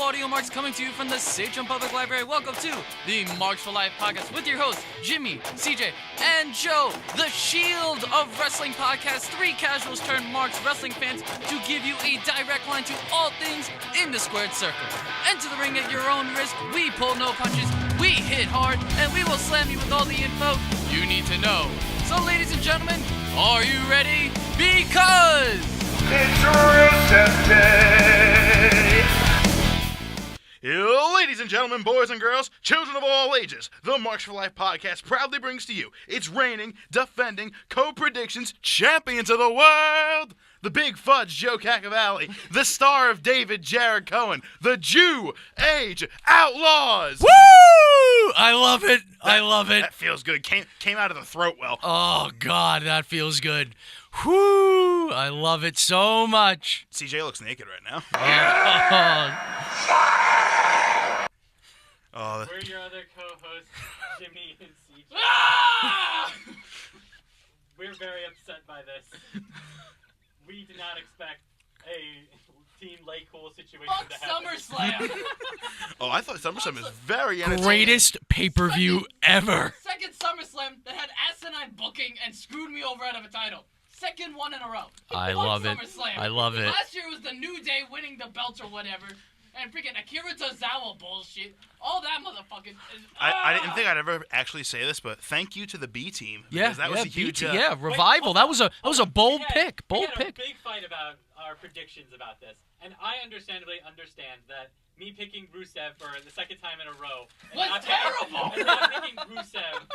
audio marks coming to you from the Satchel Public Library. Welcome to the Marks for Life podcast with your hosts, Jimmy, CJ, and Joe, the Shield of Wrestling podcast. Three casuals turned Marks wrestling fans to give you a direct line to all things in the squared circle. Enter the ring at your own risk. We pull no punches, we hit hard, and we will slam you with all the info you need to know. So, ladies and gentlemen, are you ready? Because it's Rusev Day! Ladies and gentlemen, boys and girls, children of all ages, the Marks for Life podcast proudly brings to you its reigning, defending, co-predictions champions of the world, the Big Fudge Joe Cacavalli, the star of David Jared Cohen, the Jew Age Outlaws. Woo! I love it. I love it. That feels good. Came out of the throat well. Oh, God, that feels good. Whoo! I love it so much. CJ looks naked right now. Oh. We're your other co-hosts, Jimmy and CJ. We're very upset by this. We did not expect a Team Lay Cool situation to happen. SummerSlam! Oh, I thought SummerSlam is very entertaining. Greatest pay-per-view ever. Second SummerSlam that had asinine booking and screwed me over out of a title. Second one in a row. I Fuck love it. SummerSlam. I love it. Last year was the New Day winning the belts or whatever. And freaking Akira Tozawa bullshit. All that motherfucking... I didn't think I'd ever actually say this, but thank you to the B team. Yeah, because that was a huge. BT, revival. That was a bold pick. We Bold had pick. a big fight about our predictions about this, and I understandably understand that me picking Rusev for the second time in a row Was terrible! and not picking Rusev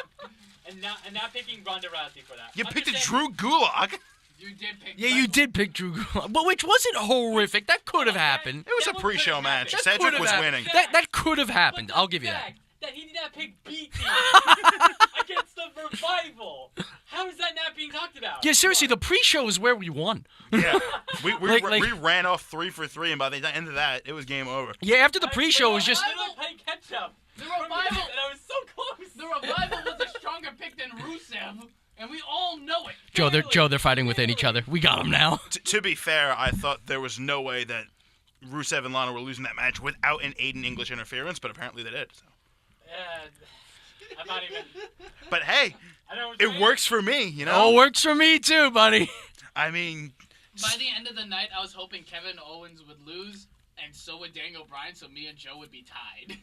and not picking Ronda Rousey for that. You picked a Understand- Drew Gulak. You did pick... Yeah, you did pick Drew Gulak, but which wasn't horrific. That could have happened. It was a That pre-show could've match. happened. Cedric could've was happened. winning. That could have happened. But I'll the give you that. fact that he did not pick B team against the Revival. How is that not being talked about? Yeah, seriously, the pre-show is where we won. Yeah, we Like- ran off 3 for 3, and by the end of that, it was game over. Yeah, after the pre-show was just... I literally played catch-up. The Revival... And I was so close. The Revival was a stronger pick than Rusev, and we all know it. Joe, they're fighting within each other. We got them now. To be fair, I thought there was no way that Rusev and Lana were losing that match without an Aiden English interference, but apparently they did. So. I'm not even... But hey, I don't it works for me, you know? Oh, works for me too, buddy. I mean, By the end of the night, I was hoping Kevin Owens would lose, and so would Daniel Bryan, so me and Joe would be tied.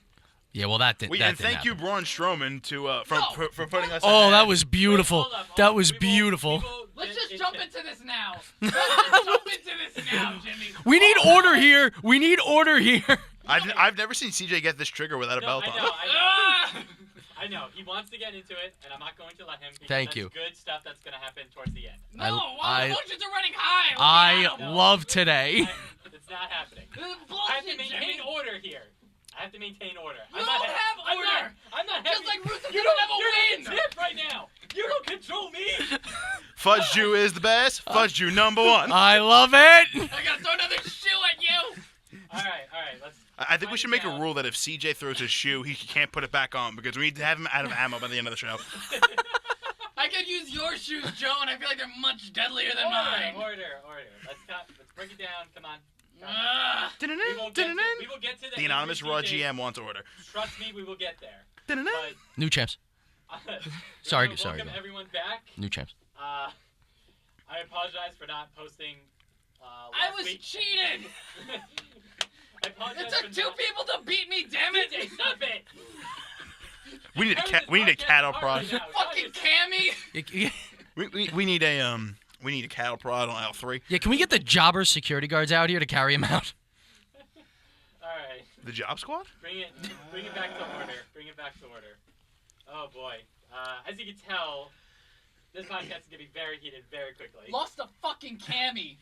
Yeah, well, that didn't. and thank you, Braun Strowman, for putting us. Oh, ahead. that was beautiful. Hold up, That was we will- beautiful. we will Let's get just jump into- into this now. Let's just jump into this now, Jimmy. We need order here. We need order here. I've never seen CJ get this trigger without a No, belt I on. know. Ah! I know. He wants to get into it, and I'm not going to let him. Because Thank that's you. good stuff that's going to happen towards the end. No, I- why I- emotions are running high. I Wow. love today. It's not happening. This is I have to bullshit, maintain Jimmy. order here. I have to maintain order. You don't have order. I'm not Just having- like Rusev You doesn't don't have a you're win. the tip right now. You don't control me. Fudge Jew is the best. Fudge Jew number one. I love it. I gotta throw another shoe at you. All right. Let's. I think we should make a rule that if CJ throws his shoe, he can't put it back on because we need to have him out of ammo by the end of the show. I could use your shoes, Joe, and I feel like they're much deadlier than mine. Order. Let's break it down. Come on. Ah. We will get to the The anonymous angry Raw CJ. GM wants order. Trust me, we will get there. But New champs. sorry, sorry, welcome go. everyone back. New champs. I apologize for not posting. I last was week. cheated. I apologize It took for two not- people to beat me, damn it. CJ, stop it. We need a cattle prod. Fucking Cammy. We need a cattle prod on aisle 3. Yeah, can we get the jobbers security guards out here to carry him out? All right, The job squad? bring it back to order. Oh boy, as you can tell, this podcast is gonna be very heated very quickly. Lost to fucking Cammy.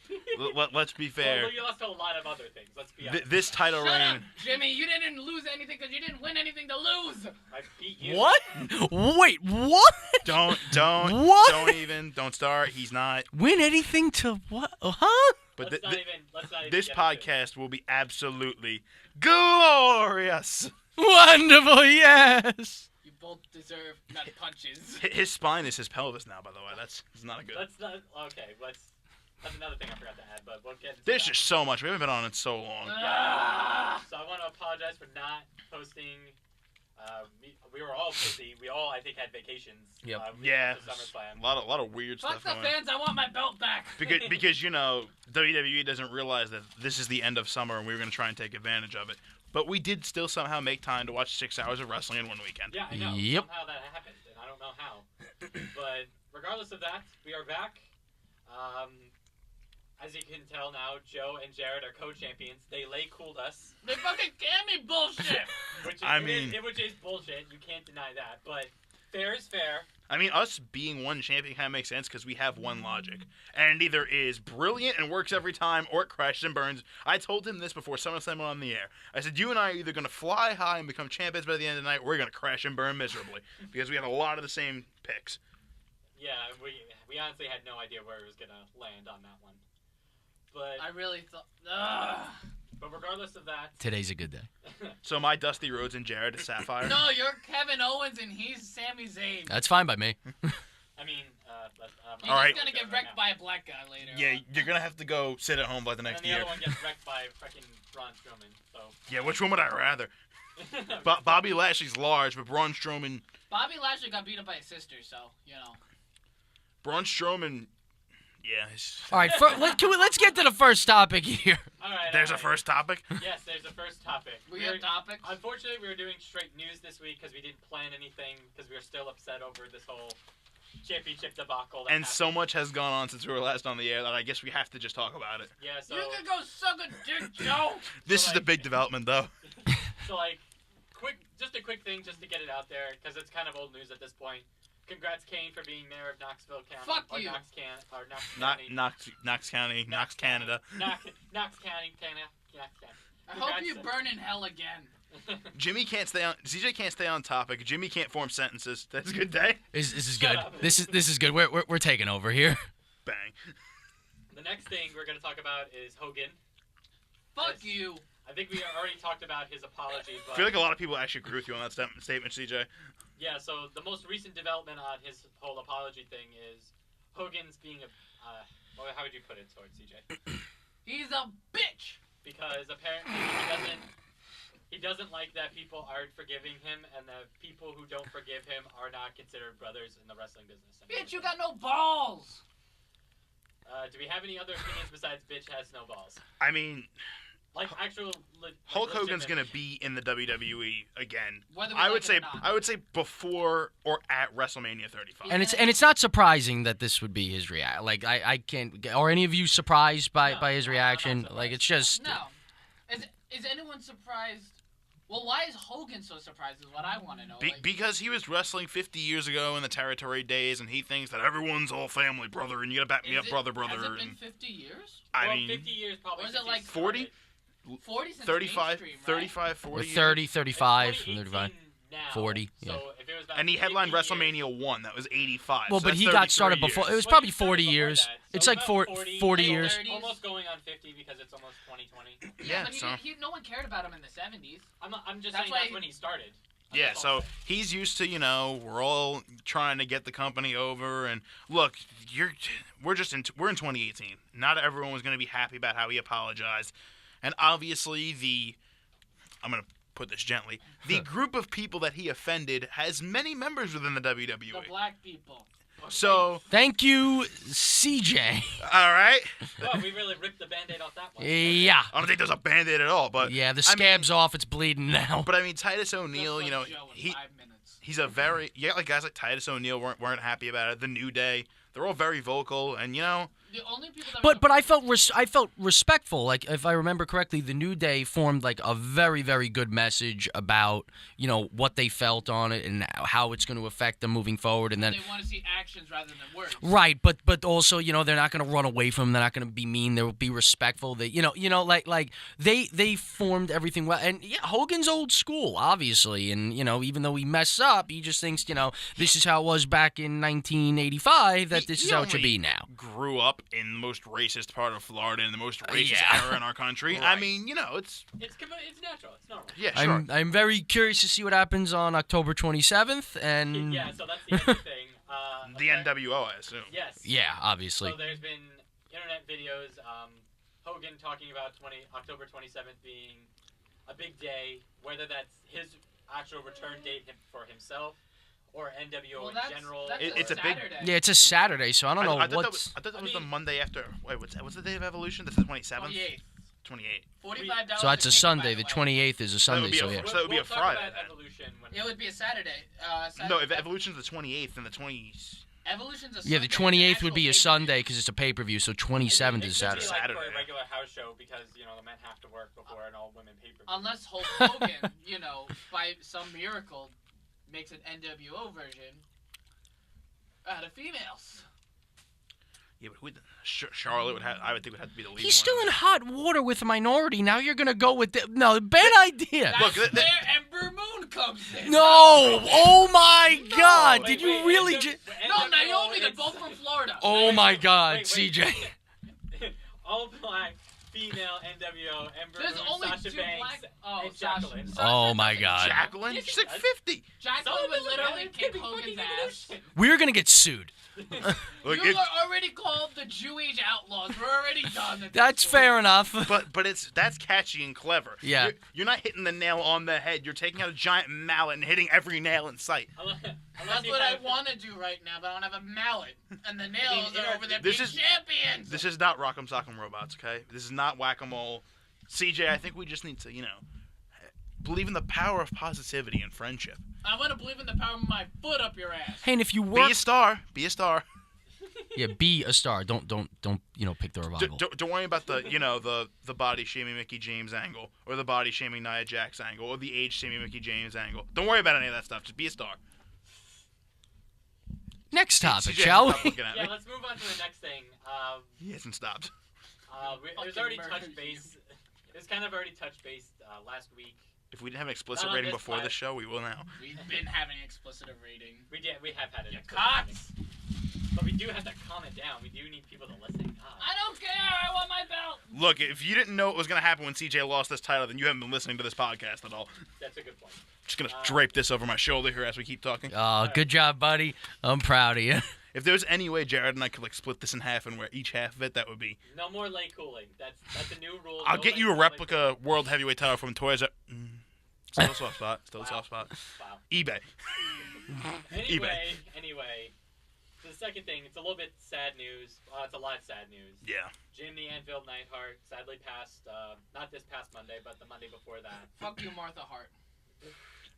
Let's be fair. Well, you lost to a lot of other things. Let's be honest. This title Shut up, reign. Jimmy. You didn't lose anything because you didn't win anything to lose. I beat you. What? Wait, what? Don't What? don't start. He's not. Win anything to what? Huh? But Let's not even this get into it. podcast will be absolutely glorious. Wonderful, yes. You both deserve nut punches. His spine is his pelvis now, by the way. That's not a good. Let's not. Okay, that's another thing I forgot to add. but we'll get into There's that. just so much. We haven't been on it so long. So I want to apologize for not posting. We were all busy. We all, I think, had vacations. Yep. leading Yeah, up to SummerSlam. a lot of weird Fuck stuff the going on. fans, I want my belt back. Because WWE doesn't realize that this is the end of summer and we were going to try and take advantage of it. But we did still somehow make time to watch 6 hours of wrestling in one weekend. Yeah, I know. Yep. Somehow that happened, and I don't know how. But regardless of that, we are back. As you can tell now, Joe and Jared are co-champions. They cooled us, They fucking Cammy bullshit. which is, I mean- which is bullshit. You can't deny that. But fair is fair. I mean, us being one champion kind of makes sense because we have one logic. And it either is brilliant and works every time or it crashes and burns. I told him this before SummerSlam went on the air. I said, you and I are either going to fly high and become champions by the end of the night or we're going to crash and burn miserably because we have a lot of the same picks. Yeah, we honestly had no idea where it was gonna land on that one. But I really thought. but regardless of that, Today's a good day. So my Dusty Rhodes and Jared is Sapphire. No, you're Kevin Owens and he's Sami Zayn. That's fine by me. I mean, He's All right. just gonna get wrecked by a black guy later. Yeah, you're going to have to go sit at home by the And next then the year. other one gets wrecked by fucking Braun Strowman. So. Yeah, which one would I rather? Bobby Lashley's large, but Braun Strowman... Bobby Lashley got beat up by his sister, so you know. Braun Strowman... Yeah, All right, let's get to the first topic here. All right. there's all a right. first topic. Yes, there's a first topic. We have topics. Unfortunately, we were doing straight news this week because we didn't plan anything because we were still upset over this whole championship debacle. That And happened. so much has gone on since we were last on the air that I guess we have to just talk about it. Yeah. So. You can go suck a dick, Joe. This is the like- big development, though. So like, just a quick thing, just to get it out there, because it's kind of old news at this point. Congrats, Kane, for being mayor of Knoxville County. Fuck or you. Knox County. Knox County, Knox, Canada. Knox County, Canada. Knox County. I hope you Congrats. burn in hell again. Jimmy can't stay on. CJ can't stay on topic. Jimmy can't form sentences. That's a good day. This is Shut good. up. This is good. We're taking over here. Bang. The next thing we're going to talk about is Hogan. Fuck Yes. you. I think we already talked about his apology, I but feel like a lot of people actually agree with you on that statement, CJ. yeah. So the most recent development on his whole apology thing is Hogan's being a. Well, how would you put it, Sword CJ? He's a bitch. Because apparently he doesn't like that people aren't forgiving him, and that people who don't forgive him are not considered brothers in the wrestling business. Bitch, you got no balls. Do we have any other opinions besides bitch has no balls? I mean, Like actual. Hulk Hogan's gonna be in the WWE again. Whether we I like would it say or not. I would say before or at WrestleMania 35. And it's not surprising that this would be his react. Like I can't. Are any of you surprised by No, his I'm not reaction? surprised. Like it's just. No. Is anyone surprised? Well, why is Hogan so surprised is what I want to know. Like, Because he was wrestling 50 years ago in the territory days, and he thinks that everyone's all family, brother, and you gotta back me up, brother. Has it been And 50 years? I well, mean, 50 years probably. Or is since it like he 40? started. 40 since 35, mainstream, right? 35, 40. 30, It's 35, 2018 35. now, 40, So yeah. if it was about And he headlined 50 years- WrestleMania 1. That was 85. Well, so but that's he got 33 started before. years. It was Well, probably he started 40 before years. that, so It's like about 40 almost- years. Almost going on 50 because it's almost 2020. Yeah, but so no one cared about him in the 70s. I'm just That's saying why that's he- when he started. yeah, That's all I'm so saying. he's used to, we're all trying to get the company over, and look, we're in 2018. Not everyone was going to be happy about how he apologized, and obviously I'm going to put this gently, the group of people that he offended has many members within the The WWE. black people. So, Thank you, CJ. all right, Well, we really ripped the Band-Aid off that one. Yeah. I don't think there's a Band-Aid at all, but Yeah, the I mean- scab's off. It's bleeding now. But I mean, Titus Just O'Neil, like Joe in he 5 minutes. he's a very like guys like Titus O'Neil weren't happy about it. The New Day, they're all very vocal, and The only people that But I felt respectful. Like if I remember correctly, the New Day formed like a very very good message about what they felt on it and how it's going to affect them moving forward. And then they want to see actions rather than words. right, but also they're not going to run away from them. They're not going to be mean. They'll be respectful. They like they formed everything well. And yeah, Hogan's old school, obviously. And even though he messed up, he just thinks this is how it was back in 1985. That this is how it should be now. Grew up in the most racist part of Florida in the most racist yeah. era in our country. I Right. mean, it's It's natural. It's normal. yeah, sure. I'm very curious to see what happens on October 27th. And Yeah, so that's the other thing. The okay. NWO, I assume. Yes. yeah, obviously. So there's been internet videos. Hogan talking about October 27th being a big day, whether that's his actual return date for himself or NWO in general. It's a big. Yeah, it's a Saturday, so I don't know I thought what's. that was the Monday after. Wait, what's the day of Evolution? That's the 27th. 28th. 28. $45. So that's a ticket, Sunday. by The way. 28th is a Sunday, so yeah. So that would be a We'll talk Friday about then. Evolution when It would be a Saturday. No, if Evolution's the 28th and the 20s. Evolution's a Yeah, Sunday. the 28th would be a Sunday because it's a pay-per-view, so 27th is It could be Saturday. like Saturday. for a regular house show because the men have to work before an all-women pay-per-view. Unless Hulk Hogan, by some miracle, makes an NWO version out of females. Yeah, but Charlotte would have. I would think would have to be the lead. He's one. still in hot water with a minority. Now you're gonna go with no bad idea. That's Look, where Ember Moon comes in. No! Oh my God! Wait, Did you wait, really? No, Naomi, they're both from Florida. Oh my God, Wait. CJ. All black, female NWO, Ember There's Moon, only Sasha 2 Banks, black. Oh, and Sasha. Jacqueline. Sasha Oh my doesn't- God. Jacqueline. Yes, She's she like does. 50. Jacqueline would literally kick Hogan's ass. We're gonna get sued. Look, You are already called the Jewish outlaws. We're already done. at That's this point. fair enough. but that's catchy and clever. Yeah. You're not hitting the nail on the head. You're taking out a giant mallet and hitting every nail in sight. That's what I want to do right now, but I don't have a mallet. And the nails are over there being This is- champions. This is not Rock'em Sock'em Robots, okay? This is not Whack-A-Mole. CJ, I think we just need to, believe in the power of positivity and friendship. I want to believe in the power of my foot up your ass. Hey, and if you Be work, a star. Be a star. yeah, be a star. Don't pick the revival. Don't worry about the body shaming Mickey James angle, or the body shaming Nia Jax angle, or the age shaming Mickey James angle. Don't worry about any of that stuff. Just be a star. Next topic, CJ, shall stop we? looking at Yeah, me. let's move on to the next thing. He hasn't stopped. It was already touched base. It was kind of already touched base last week. If we didn't have an explicit Not on rating this before the class. show, we will now. We've been having explicit rating. We have had it. You cocks! But we do have to calm it down. We do need people to listen. God. I don't care. I want my belt. Look, if you didn't know what was going to happen when CJ lost this title, then you haven't been listening to this podcast at all. That's a good point. Just going to drape this over my shoulder here as we keep talking. Oh, good job, buddy. I'm proud of you. If there was any way Jared and I could split this in half and wear each half of it, that would be. No more late cooling. That's a new rule. I'll No get late you a cooling. replica world heavyweight title from Toys R. Still a soft spot. Still a Wow. soft spot. Wow. eBay. Anyway. So the second thing, it's a little bit sad news. It's a lot of sad news. Yeah. Jim the Anvil Neidhart sadly passed, not this past Monday, but the Monday before that. Fuck you, Martha Hart.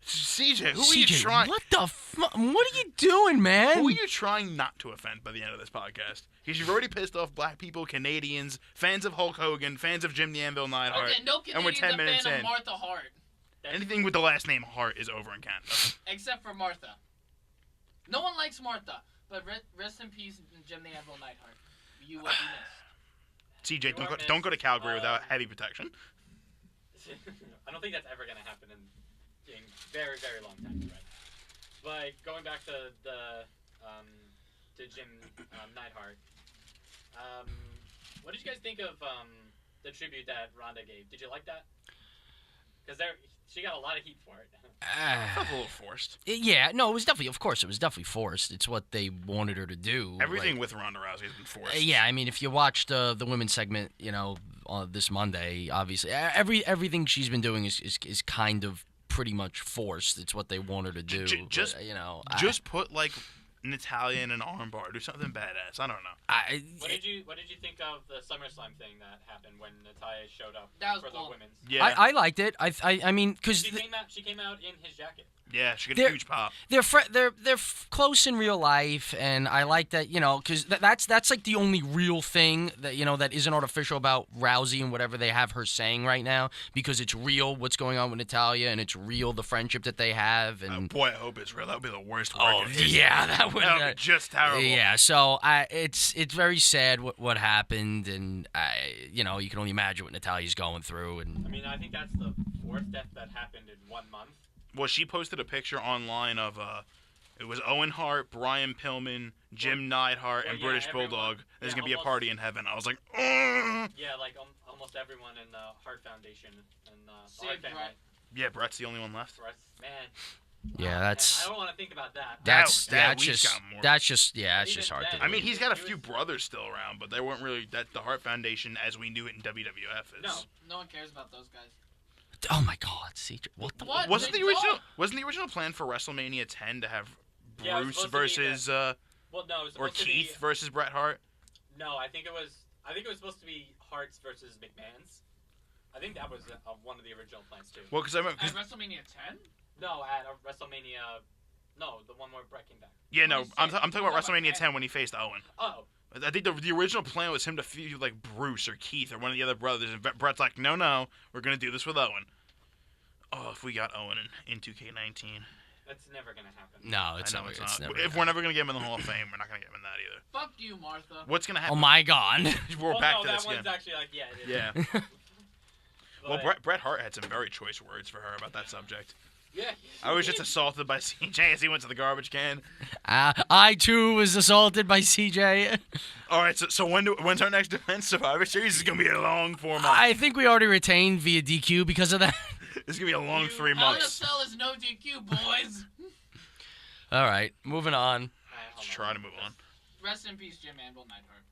CJ, who are you CJ, trying? what the fuck? What are you doing, man? Who are you trying not to offend by the end of this podcast? Because you've already pissed off black people, Canadians, fans of Hulk Hogan, fans of Jim the Anvil Neidhart. Okay, no and we're Canadians 10 a minutes fan in. of Martha Hart, Anything with the last name Hart is over in Canada. except for Martha. No one likes Martha, but rest in peace, Jim the Anvil Neidhart. You will be missed. CJ, You don't are go, missed. don't go to Calgary without heavy protection. I don't think that's ever going to happen in a very, very long time. Right? But going back to Jim Neidhart, what did you guys think of the tribute that Rhonda gave? Did you like that? Because she got a lot of heat for it. Felt a little forced. Yeah, no, it was definitely, of course, it was definitely forced. It's what they wanted her to do. Everything like- with Ronda Rousey has been forced. Yeah, I mean, if you watched the women's segment, this Monday, obviously, everything she's been doing is kind of pretty much forced. It's what they want her to do. Just put Natalia in an armbar. Do something badass. I don't know. What did you think of the SummerSlam thing that happened when Natalia showed up That was for cool. the women's? Yeah. I liked it. I mean, because She came out in his jacket. Yeah, she got They're- a huge pop. they're close in real life, and I like that. Because that's like the only real thing that that isn't artificial about Rousey and whatever they have her saying right now, because it's real what's going on with Natalia, and it's real the friendship that they have. Oh, And boy, I hope it's real. That would be the worst work. oh in history. yeah, that would. That would be just terrible. Yeah, so it's very sad what happened, and you can only imagine what Natalia's going through, and I mean, I think that's the fourth death that happened in 1 month. Well, she posted a picture online of it was Owen Hart, Brian Pillman, Jim Neidhart, and yeah, British everyone. Bulldog. There's Yeah, gonna be a almost- party in heaven. I was like, "Ugh." Yeah, like almost everyone in the Hart Foundation and the Sid, Hart family. Brett. Yeah, Brett's the only one left. Man, Yeah, that's I don't want to think about that. that's That week's got more. it's just Even hard to then- I believe. mean, he's got a few brothers still around, but they weren't really the Hart Foundation as we knew it in WWF is. No. No one cares about those guys. Oh my God, CJ! What the? What? Wasn't They the original don't. wasn't the original plan for WrestleMania 10 to have Yeah, it was Bruce supposed to be versus Well, no, it was or supposed to Keith be. versus Bret Hart? No, I think it was supposed to be Hart's versus McMahon's. I think that was one of the original plans too. Well, because I remember. At WrestleMania 10? No, at WrestleMania. No, the one where Bret came back. Yeah, no, I'm talking about What about WrestleMania Ken? 10 when he faced Owen. Oh, I think the original plan was him to feud like Bruce or Keith or one of the other brothers, and Bret's like, no, we're gonna do this with Owen. Oh, if we got Owen in 2K19. that's never gonna happen. No, it's I know never. it's It's not. never. If we're never gonna get him in the Hall of Fame, we're not gonna get him in that either. Fuck you, Martha. What's gonna Oh happen? my God! We're Well, back no, to that this one's again. actually like it is. Yeah. Well, But- Bret Hart had some very choice words for her about that subject. Yeah. I was just assaulted by CJ as he went to the garbage can. I too was assaulted by CJ. All right, so when's our next Defense Survivor Series? This is gonna be a long 4 months. I think we already retained via DQ because of that. This is gonna be a long 3 Hell in a months. Cell is no DQ, boys. All right, moving on. Alright, hold Let's on. try to move on. Rest in peace, Jim Anvil Neidhart.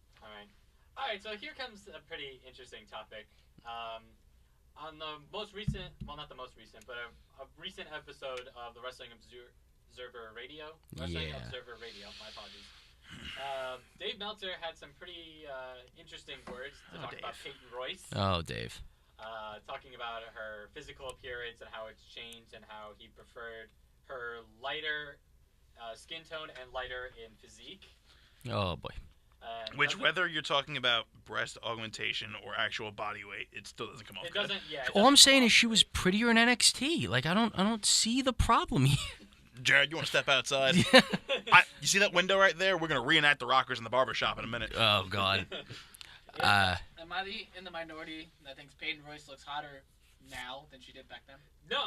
Alright, so here comes a pretty interesting topic. On the most recent, well, not the most recent, but a recent episode of the Wrestling Observer Radio. Wrestling Yeah. Observer Radio, my apologies. Dave Meltzer had some pretty interesting words to talk about Dave. Peyton Royce. Oh, Dave. Talking about her physical appearance and how it's changed and how he preferred her lighter skin tone and lighter in physique. Oh boy. And Which, doesn't- whether you're talking about breast augmentation or actual body weight, it still doesn't come off it good. doesn't. Yeah. it All I'm doesn't saying come is she off was great. prettier in NXT. Like I don't see the problem here. Jared, you want to step outside? You see that window right there? We're gonna reenact the Rockers in the barbershop in a minute. Oh God. Am I in the minority that thinks Peyton Royce looks hotter now than she did back then? No,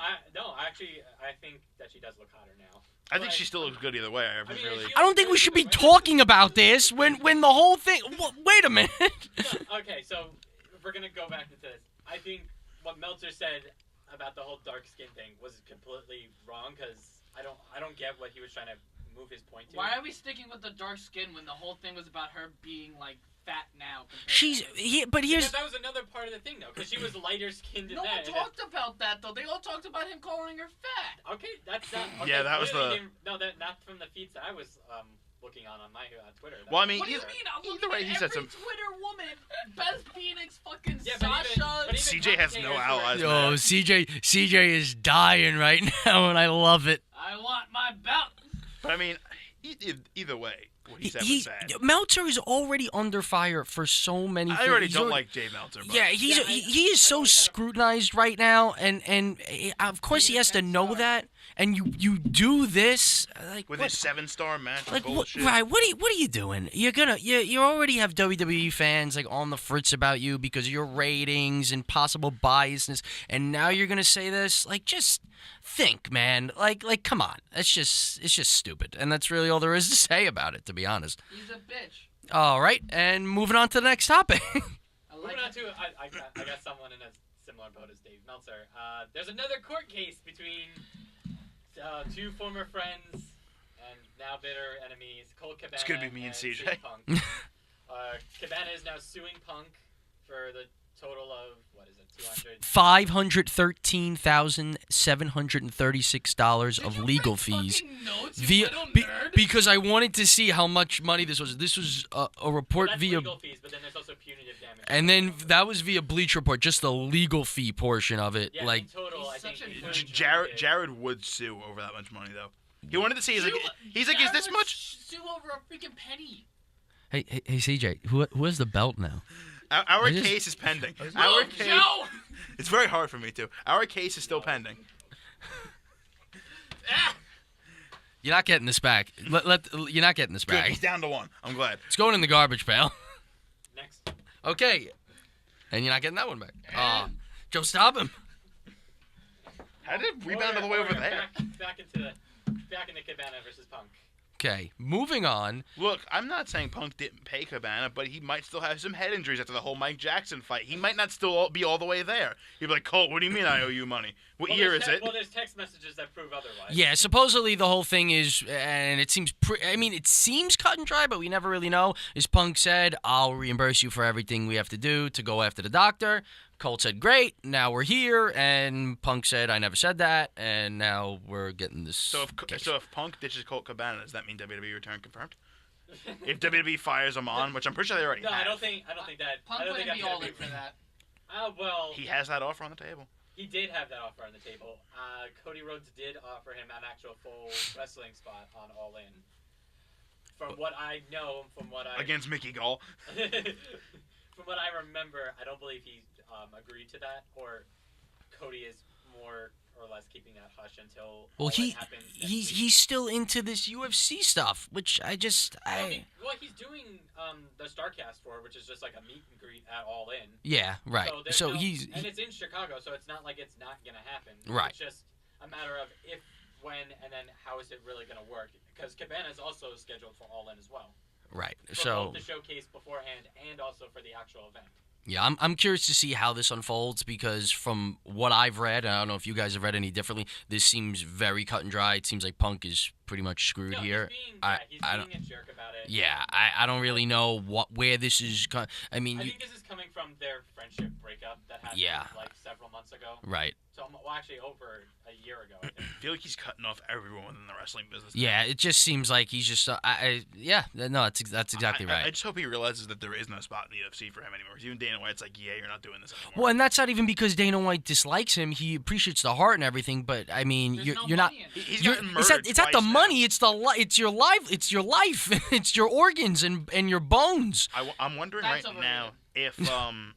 actually, I think that she does look hotter now. I think she still looks good either way. I haven't I mean, really. she- I don't think we should be talking about this when the whole thing. Wait a minute. No, okay, so if we're gonna go back into this, I think what Meltzer said about the whole dark skin thing was completely wrong because I don't get what he was trying to move his point to. Why are we sticking with the dark skin when the whole thing was about her being like fat now? But here's Because that was another part of the thing though, because she was lighter skinned No one then. talked about that though. They all talked about him calling her fat. Okay, that's not. Okay, Yeah, that was clearly the- No, that not from the feeds that I was looking on my Twitter. Well, I mean, What do you either, mean? I'm either looking way, at he said every some. Twitter woman. Beth Phoenix, fucking Yeah, but Sasha. even CJ has no commentators allies, were- man. oh CJ is dying right now, and I love it. I want my belt. But I mean, either way, what he said He was sad. Meltzer is already under fire for so many. I already things. don't He's like Jay Meltzer. But Yeah, he is so scrutinized right now, and of course he has to know that. And you do this like with what? his 7-star match, Like what, bullshit. right? What are you doing? You already have WWE fans like on the fritz about you because of your ratings and possible biasness, and now you're gonna say this? Like, just think, man. Like, come on. It's just stupid, and that's really all there is to say about it, to be honest. He's a bitch. All right, and moving on to the next topic. I like Moving on to, I got someone in a similar boat as Dave Meltzer. There's another court case between two former friends and now bitter enemies, Colt Cabana It's gonna be me and CJ. CM Punk. Cabana is now suing Punk for the total of, what is it, 200? $513,736 of legal fees. Notes, Via, because I wanted to see how much money this was. This was a report That's via, legal fees, but then there's also punitive damage. and then that was via Bleach Report, just the legal fee portion of it. Yeah, like, in total, I He's think such a including Jared punitive- Jared would sue over that much money though. He wanted to see. He's like, is this much? Sue over a freaking penny. hey, CJ, who has the belt now? Our I just- case is pending. Our Oh, case. Joe! It's very hard for me too. Our case is still pending. Ah! You're not getting this back. You're not getting this Good. back. He's down to 1. I'm glad. It's going in the garbage pail. Next. Okay, and you're not getting that one back. Joe, stop him. How did it rebound all the way over there? Back into Cabana versus Punk. Okay, moving on. Look, I'm not saying Punk didn't pay Cabana, but he might still have some head injuries after the whole Mike Jackson fight. He might not still be all the way there. He'd be like, Colt, what do you mean I owe you money? What year is it? Well, there's text messages that prove otherwise. Yeah, supposedly the whole thing is, and it seems, it seems cut and dry, but we never really know. Is Punk said, "I'll reimburse you for everything we have to do to go after the doctor." Colt said, "Great, now we're here," and Punk said, "I never said that," and now we're getting this. So if Punk ditches Colt Cabana, does that mean WWE return confirmed? If WWE fires him on, which I'm pretty sure they already No, have. I don't think that. Punk I don't think wouldn't that's be all gonna in for that. Well, He has that offer on the table. he did have that offer on the table. Cody Rhodes did offer him an actual full wrestling spot on All In. From what I know, from what I Against Mickey Gall. from what I remember, I don't believe he agreed to that, or Cody is more or less keeping that hush until Well, All In happens next week. he's still into this UFC stuff, which I Well, he's doing the Starcast tour, which is just like a meet and greet at All In. yeah, right. So and it's in Chicago, so it's not like it's not gonna happen. Right. It's just a matter of if, when, and then how is it really gonna work? Because Cabana is also scheduled for All In as well. right. For So both the showcase beforehand and also for the actual event. yeah, I'm curious to see how this unfolds because from what I've read, and I don't know if you guys have read any differently, this seems very cut and dry. It seems like Punk is pretty much screwed No, here. he's being a jerk about it. Yeah, I don't really know where this is. I mean, I think this is coming from their friendship breakup that happened like several months ago. right. So, well, actually over a year ago, I think. I feel like he's cutting off everyone in the wrestling business. Yeah, it just seems like he's just. That's exactly right. I just hope he realizes that there is no spot in the UFC for him anymore. 'Cause even Dana White's like, yeah, you're not doing this anymore. Well, and that's not even because Dana White dislikes him. He appreciates the heart and everything, but I mean, There's you're no not. money in it. He's You're, gotten it's murdered not the twice now. money. It's it's your life. It's your life. It's your organs and your bones. I'm wondering That's right overrated. now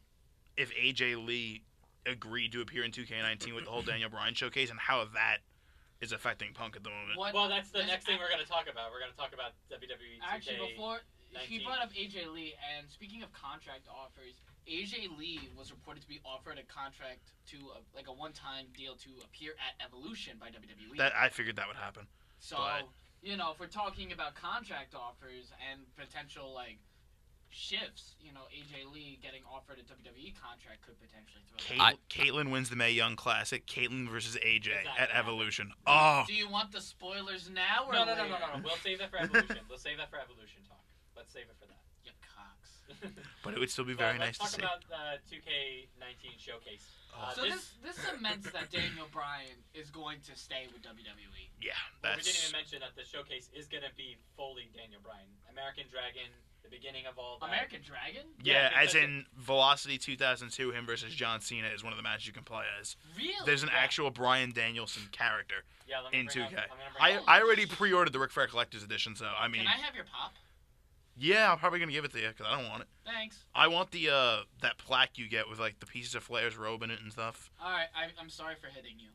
if AJ Lee agreed to appear in 2K19 with the whole Daniel Bryan showcase and how that is affecting Punk at the moment. What? Well, that's the There's next thing we're going to talk about. We're going to talk about WWE 2K. Actually, before he 19. brought up AJ Lee, and speaking of contract offers, AJ Lee was reported to be offered a contract to like a one-time deal to appear at Evolution by WWE. That I figured that would happen. So, but- if we're talking about contract offers and potential like shifts, AJ Lee getting offered a WWE contract could potentially throw. that. Caitlyn wins the Mae Young Classic. Caitlyn versus AJ Exactly. at Evolution. Oh, Do you want the spoilers now or No. later? We'll save that for Evolution. Let's save that for Evolution talk. Let's save it for that. You cocks. but it would still be very nice to Let's see. talk about 2K19 Showcase. So this cements that Daniel Bryan is going to stay with WWE. Yeah, Well, we didn't that's even mention that the showcase is going to be fully Daniel Bryan. American Dragon, the beginning of all that. American Dragon? yeah. Yeah, As because in Velocity 2002, him versus John Cena is one of the matches you can play as. Really? There's an Yeah. actual Brian Danielson character Yeah, let me in bring 2K. Up, I'm gonna bring up- I already pre-ordered the Ric Flair Collector's Edition, so I mean, Can I have your pop? yeah, I'm probably gonna give it to you because I don't want it. Thanks. I want the that plaque you get with like the pieces of Flair's robe in it and stuff. All right, I'm sorry for hitting you.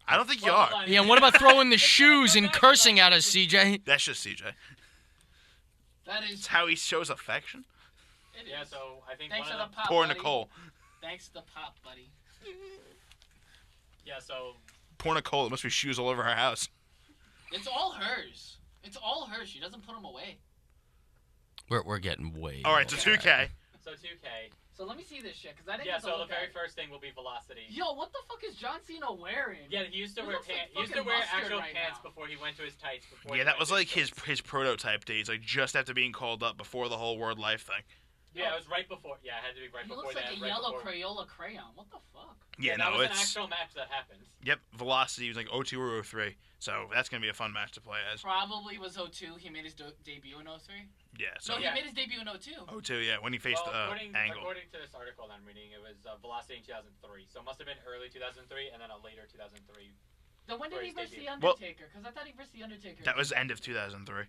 I don't think you Well, are. hold on. Yeah, and what about throwing the shoes and cursing at us, CJ? That's just CJ. That is. It's how he shows affection. It is. Yeah, so I think Thanks one for of the pop, Poor buddy. Nicole. Thanks to the pop, buddy. Yeah, so Poor Nicole. There must be shoes all over her house. It's all hers. It's all hers. She doesn't put them away. We're getting way. All right, so off 2K. so 2K. So let me see this shit, because I didn't Yeah, get to so the look very at it. first thing will be Velocity. Yo, what the fuck is John Cena wearing? Yeah, he used to He wear looks like pants. He used to fucking wear mustard actual right pants now. before he went to his tights. Before Yeah, he that went was to like his shorts. prototype days, like just after being called up before the whole Word Life thing. Yeah, it was right before. Yeah, it had to be right He before looks that. like a right yellow before. Crayola crayon. What the fuck? Yeah, that no, was an it's actual match that happened. yep. Velocity was like 02 or 03, so that's gonna be a fun match to play as. Probably was 02. He made his debut in 03. Yeah, so No, Yeah. he made his debut in 02. 02, yeah, when he faced according Angle. to this article I'm reading, it was Velocity in 2003. So it must have been early 2003 and then a later 2003. Then when did For he his verse debut. the Well- Undertaker? Because I thought he versed the Undertaker. That was end of 2003. I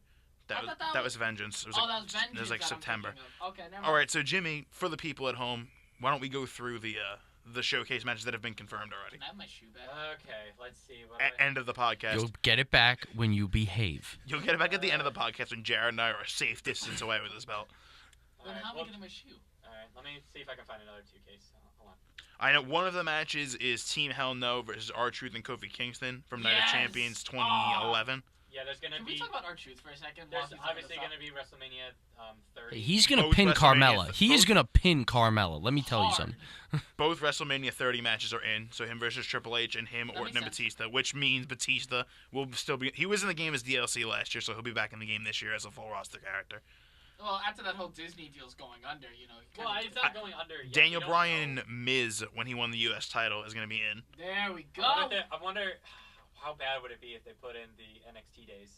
That was thought that that was- was Vengeance. It was Oh, like, that was Vengeance. It was like that I'm September. thinking of. Okay, never All mind. right, so Jimmy, for the people at home, why don't we go through the showcase matches that have been confirmed already? Can I have my shoe back? Okay, let's see. What do I- End of the podcast. You'll get it back when you behave. You'll get it back at the end of the podcast when Jared and I are a safe distance away with this belt. Then Alright, how am I well, getting my shoe? alright, let me see if I can find another 2Ks. Hold on. I know one of the matches is Team Hell No versus R-Truth and Kofi Kingston from Night of Yes! Champions 2011. Yeah, there's gonna Can be. we talk about R-Truth for a second? There's obviously gonna be WrestleMania 30. He's gonna Both pin WrestleMania- Carmella. He is both- gonna pin Carmella. Let me tell you something. Both WrestleMania 30 matches are in, so him versus Triple H and him, That Orton makes and sense. Batista, which means Batista will still be. He was in the game as DLC last year, so he'll be back in the game this year as a full roster character. Well, after that whole Disney deal's going under, you know. he Well, kinda- he's not going under. Yet. Daniel We don't Bryan, know. Miz, when he won the U.S. title, is going to be in. There we go. I wonder how bad would it be if they put in the NXT days.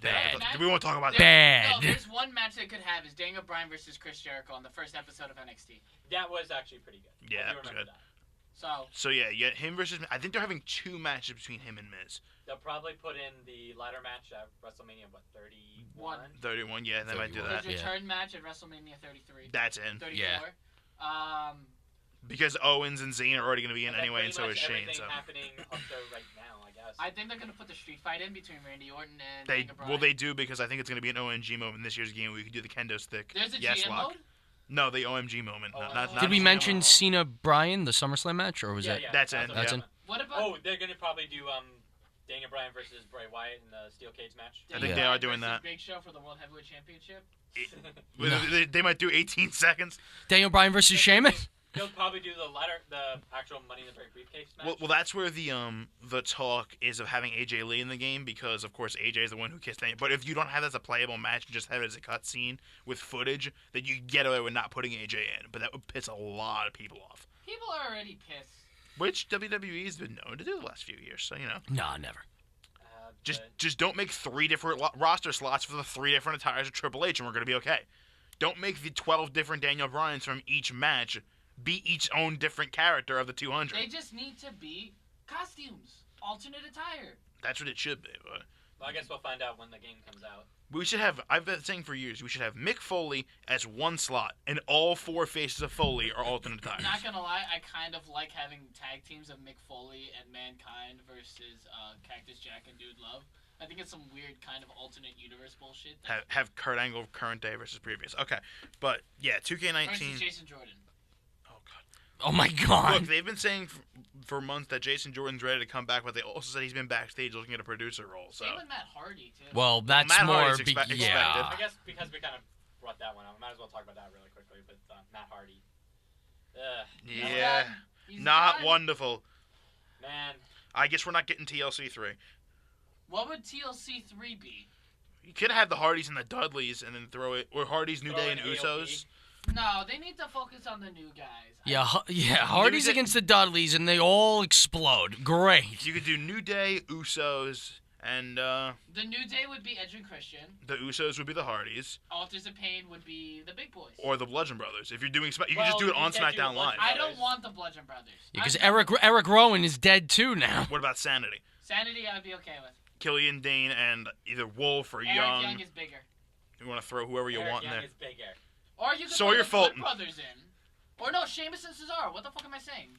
Bad. We won't talk about that. Bad. No, there's one match they could have is Daniel Bryan versus Chris Jericho on the first episode of NXT. That was actually pretty good. Yeah, I that do was remember good. that. So, So yeah, him versus. I think they're having 2 matches between him and Miz. They'll probably put in the ladder match at WrestleMania, 31? 31, yeah, they might do 31. that. his Yeah. return match at WrestleMania 33. That's in 34. because Owens and Zayn are already going to be in And then anyway, and pretty so is much Shane. everything So happening up to right now, I guess. I think they're gonna put the street fight in between Randy Orton and they Daniel Bryan. well they do because I think it's going to be an OMG moment in this year's game where you can do the kendo stick. There's a yes, GM lock. mode. No, the OMG moment. Oh, not Did we GM mention moment. Cena Bryan, the SummerSlam match, or was yeah, that? yeah, That's in, what that's I'm in. talking What about? about. Oh, they're gonna probably do Daniel Bryan versus Bray Wyatt in the steel cage match. I Daniel think they Bryan are doing versus that. Big Show for the World Heavyweight Championship. They might do 18 seconds. Daniel Bryan versus Sheamus. They'll probably do the actual Money in the Bank briefcase match. Well, that's where the talk is of having AJ Lee in the game because of course AJ is the one who kissed Daniel. But if you don't have that as a playable match, and just have it as a cutscene with footage, then you get away with not putting AJ in. But that would piss a lot of people off. People are already pissed. Which WWE has been known to do the last few years. So you know, Nah, never. just don't make 3 different roster slots for the 3 different attires of Triple H, and we're gonna be okay. Don't make the 12 different Daniel Bryans from each match be each own different character of the 200. They just need to be costumes, alternate attire. That's what it should be. But Well, I guess we'll find out when the game comes out. we should have. I've been saying for years we should have Mick Foley as one slot, and all 4 faces of Foley are alternate attires. Not gonna lie, I kind of like having tag teams of Mick Foley and Mankind versus Cactus Jack and Dude Love. I think it's some weird kind of alternate universe bullshit. Have Kurt Angle current day versus previous. Okay, but yeah, 2K19. Versus Jason Jordan. Oh god. Oh my God. Look, they've been saying for months that Jason Jordan's ready to come back, but they also said he's been backstage looking at a producer role. So Same with Matt Hardy too. Well, that's Matt more. Hardy's Be- expected. yeah. I guess because we kind of brought that one up, I might as well talk about that really quickly. But Matt Hardy. yeah, He's not done. wonderful. Man, I guess we're not getting TLC 3. What would TLC 3 be? You could have the Hardys and the Dudleys, and then throw it or Hardys, New Throw Day, in and AOP. Usos. No, they need to focus on the new guys. Yeah, Hardy's say- against the Dudleys, and they all explode. Great. You could do New Day, Usos, and The New Day would be Edge and Christian. the Usos would be the Hardys, Authors of Pain would be the Big Boys. or the Bludgeon Brothers. If you're doing, you can Well, just do it you on can't do SmackDown the Live. Bludgeon I Brothers. don't want the Bludgeon Brothers. Because I'm- Eric Rowan is dead too now. What about Sanity? Sanity I'd be okay with. Killian Dane and either Wolf or Eric Young. Young is bigger. You want to throw whoever you Eric want in Young there. is bigger. Or you could Sawyer put the Fulton. Good Brothers in. Or no, Sheamus and Cesaro. What the fuck am I saying?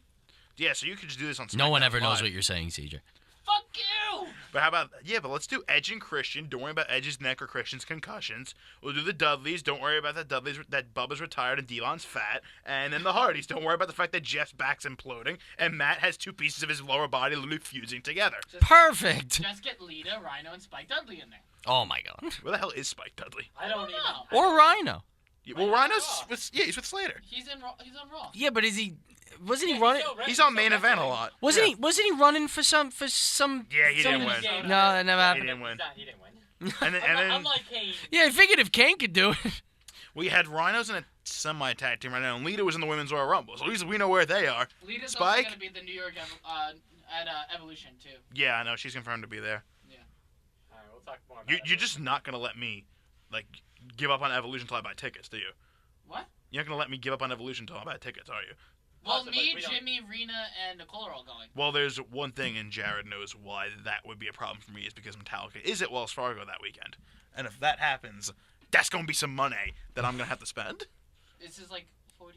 Yeah, so you could just do this on SmackDown No one ever knows Live. what you're saying, CJ. Fuck you! But how about, but let's do Edge and Christian. Don't worry about Edge's neck or Christian's concussions. We'll do the Dudleys. Don't worry about the Dudleys, that Bubba's retired and Devon's fat. And then the Hardys. Don't worry about the fact that Jeff's back's imploding and Matt has 2 pieces of his lower body literally fusing together. Perfect. Just get Lita, Rhino, and Spike Dudley in there. Oh my God. Where the hell is Spike Dudley? I don't even. know. Or Rhino. Yeah, well, Rhino's he's with Slater. He's on Raw. Yeah, but is he? Wasn't he Yeah, running? He's on main event a lot. Wasn't Yeah. he? Wasn't he running for some? Yeah, he some- didn't win. No, that never He happened. didn't win. He didn't win. And then Unlike Kane. Yeah, I figured if Kane could do it. we had Rhinos in a semi-tag team right now, and Lita was in the Women's Royal Rumble. So at least we know where they are. Lita's Spike? also going to be the New York at Evolution, too. Yeah, I know. She's confirmed to be there. All right, we'll talk more about You're it. just not going to let me, give up on Evolution until I buy tickets, do you? What? You're not going to let me give up on Evolution until I buy tickets, are you? Well, Possibly. me, We don't- Jimmy, Rena, and Nicole are all going. Well, there's one thing, and Jared knows why that would be a problem for me, is because Metallica is at Wells Fargo that weekend. And if that happens, that's going to be some money that I'm going to have to spend. This is like $45.90.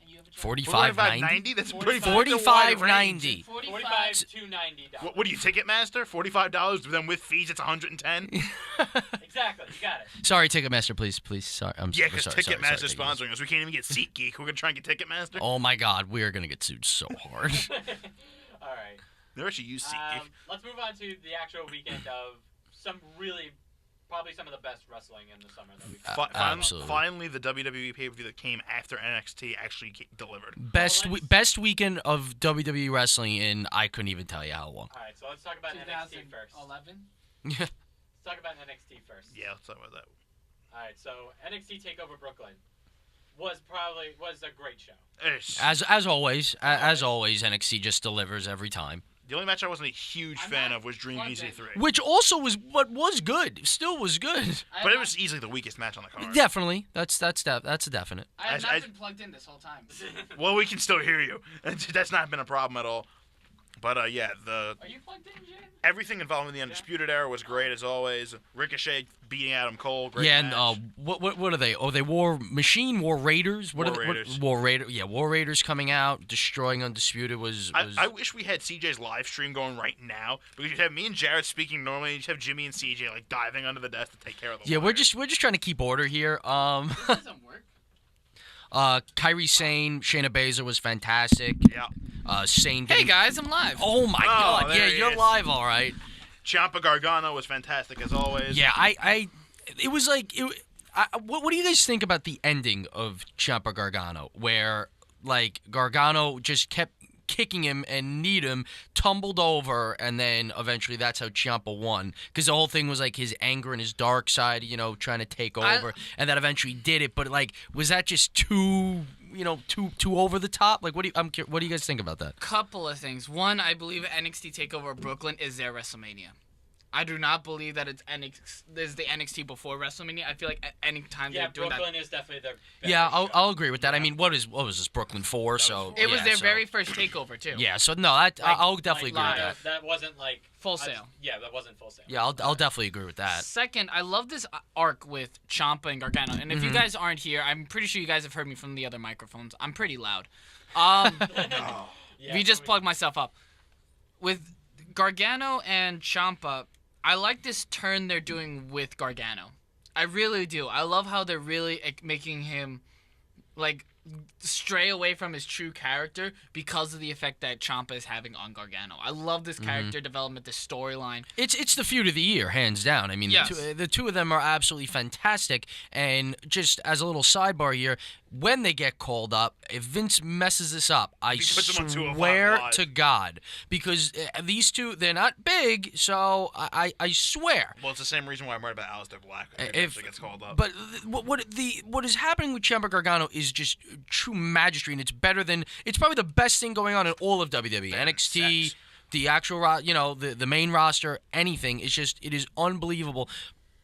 And you have a job? 45.90. That's 45. pretty that's a wide range. 45.90. 45 to $90. What are you, Ticketmaster? $45, then with fees it's $110? Exactly, you got it. Sorry, Ticketmaster, please. Sorry, I'm Yeah, sorry. because sorry, Ticketmaster's sorry, sponsoring us. We can't even get SeatGeek. We're going to try and get Ticketmaster. Oh my God, we are gonna get sued so hard. All right. Never actually used SeatGeek. Let's move on to the actual weekend of probably some of the best wrestling in the summer that we've had. Absolutely. Finally, the WWE pay-per-view that came after NXT actually delivered. Best weekend of WWE wrestling in I couldn't even tell you how long. All right, so let's talk about NXT first. 2011. Let's talk about NXT first. Yeah, let's talk about that. All right, so NXT Takeover Brooklyn was a great show. As always, NXT just delivers every time. The only match I wasn't a huge fan of was Dream plugged in. EC3. Which also was good. Still was good. But it was easily the weakest match on the card. Definitely, that's a definite. I have I- not been plugged in this whole time. Well, we can still hear you. That's not been a problem at all. But yeah, Are you plugged in, Jin? everything involving the Undisputed Era was great as always. Ricochet beating Adam Cole, great Yeah, match. and what are they? Oh, they War Raiders. War Raiders. War Raiders. Yeah, War Raiders coming out, destroying Undisputed was. I wish we had CJ's live stream going right now because you'd have me and Jared speaking normally. You'd have Jimmy and CJ like diving under the desk to take care of the Yeah, wires. we're just trying to keep order here. This doesn't work. Kyrie Sane, Shayna Baszler was fantastic. Yeah. Sane. Hey getting- guys, I'm live. Oh my God! there Yeah, he you're is. live, all right. Ciampa Gargano was fantastic as always. Yeah, it was like, what do you guys think about the ending of Ciampa Gargano, where like Gargano just kept kicking him and kneed him, tumbled over, and then eventually that's how Ciampa won. Because the whole thing was like his anger and his dark side, trying to take over, and that eventually did it. But like, was that just too over the top? Like, what do you guys think about that? Couple of things. One, I believe NXT Takeover Brooklyn is their WrestleMania. I do not believe that it's the NXT before WrestleMania. I feel like at any time Yeah, they're doing Brooklyn is definitely their best Yeah, show. I'll agree with that. I mean, what was this, Brooklyn 4? So that. It was yeah, their so- very first takeover too. Yeah, so no, I'll definitely agree with that. That wasn't like Full Sail. Yeah, that wasn't Full Sail. Yeah, I'll definitely agree with that. Second, I love this arc with Ciampa and Gargano. And if you Mm-hmm. guys aren't here, I'm pretty sure you guys have heard me from the other microphones. I'm pretty loud. Yeah, we just plugged myself up. With Gargano and Ciampa, I like this turn they're doing with Gargano. I really do. I love how they're really making him like stray away from his true character because of the effect that Ciampa is having on Gargano. I love this character development, this storyline. It's the feud of the year, hands down. I mean, Yes. the two of them are absolutely fantastic. And just as a little sidebar here, when they get called up, if Vince messes this up, I puts them on 205 swear Live. to God, because these two, they're not big, so I swear. Well, it's the same reason why I'm worried about Aleister Black when he If eventually gets called up. But what is happening with Ciampa Gargano is just true magistry, and it's probably the best thing going on in all of WWE. NXT, sex. the actual the main roster, anything. It is unbelievable.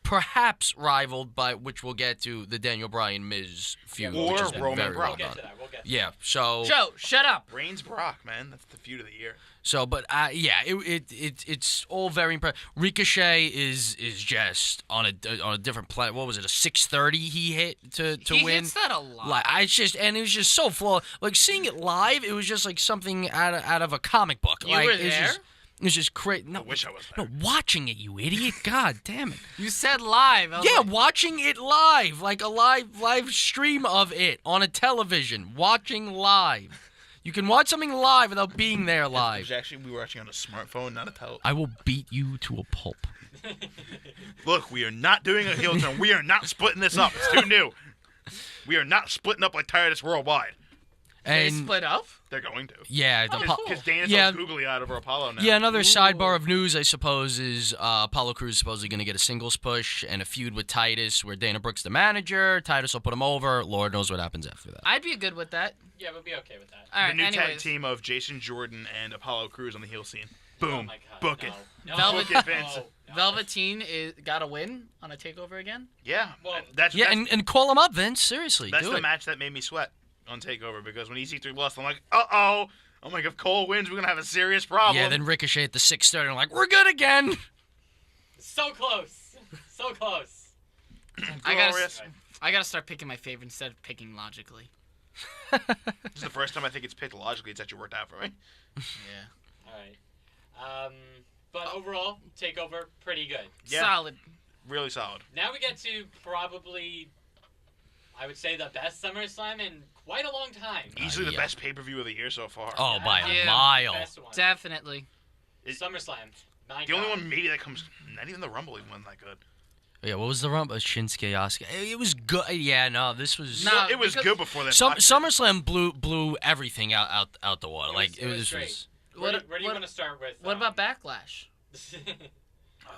Perhaps rivaled by, which we'll get to, the Daniel Bryan Miz feud, Or which has been Roman very Brock. well We'll get done. to that. We'll get to Yeah, so Joe, shut up. Reigns Brock, man, that's the feud of the year. but yeah, it's all very impressive. Ricochet is just on a different planet. What was it? A 630 he hit to He win. hits that a lot. Like it was just so flawless. Like seeing it live, it was just like something out of a comic book. You like, were it's there? just, it's just crazy. No, I wish I was no, there. watching it, you idiot! God damn it! You said live. I was Yeah, like, watching it live, like a live stream of it on a television. Watching live. You can watch something live without being there It live. was actually, we were actually on a smartphone, not a telephone. I will beat you to a pulp. Look, we are not doing a heel turn. We are not splitting this up. It's too new. We are not splitting up like Titus Worldwide. they And split up. They're going to. yeah, the Oh, Because Dana's Yeah. all googly eyed over Apollo now. Yeah, another sidebar of news, I suppose, is Apollo Crews supposedly going to get a singles push and a feud with Titus, where Dana Brooke's the manager. Titus will put him over. Lord knows what happens after that. I'd be good with that. Yeah, we'll be okay with that. All The right. new tag anyways, team of Jason Jordan and Apollo Crews on the heel scene. Boom. Oh my God, Book no. it. No. Velvet- Book it, Vince. No. Velveteen got a win on a takeover again. Yeah. Well, that's Yeah, that's, and call him up, Vince. Seriously, that's do the it. match that made me sweat on TakeOver because when EC3 lost, I'm like, uh-oh. I'm like, if Cole wins, we're going to have a serious problem. Yeah, then Ricochet at the 6:30, and like, we're good again. So close. So close. Glorious. I gotta start picking my favorite instead of picking logically. This is the first time I think it's picked logically. It's actually worked out for me. Yeah. All right. But overall, Takeover, pretty good. Yeah. Solid. Really solid. Now we get to probably, I would say, the best SummerSlam in quite a long time. Easily the yeah. best pay-per-view of the year so far. Oh, by Yeah. a mile. Best one. Definitely. SummerSlam. My The only God. one maybe that comes, not even the Rumble even wasn't that good. Yeah, what was the Rumble? Shinsuke Asuka. It was good. Yeah, no, this was. No. It was because good before that. SummerSlam blew everything out the water. Like it was great. was. Where do you want to start with? What about Backlash? Oh,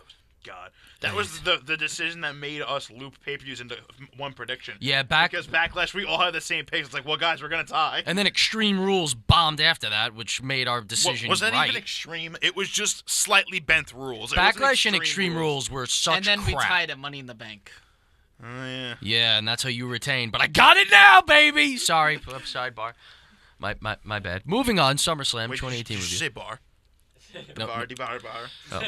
God. That was the decision that made us loop pay-per-views into one prediction. Yeah, Because Backlash, we all had the same pace. It's like, well, guys, we're going to tie. and then Extreme Rules bombed after that, which made our decision Was that right. even extreme? It was just slightly bent rules. It wasn't Backlash and Extreme Rules were such And then crap. we tied at Money in the Bank. Oh, yeah. Yeah, and that's how you retain. But I got it now, baby. Sorry, sidebar. My bad. Moving on. SummerSlam Wait, 2018 did you review. say bar? No, Bar. Oh,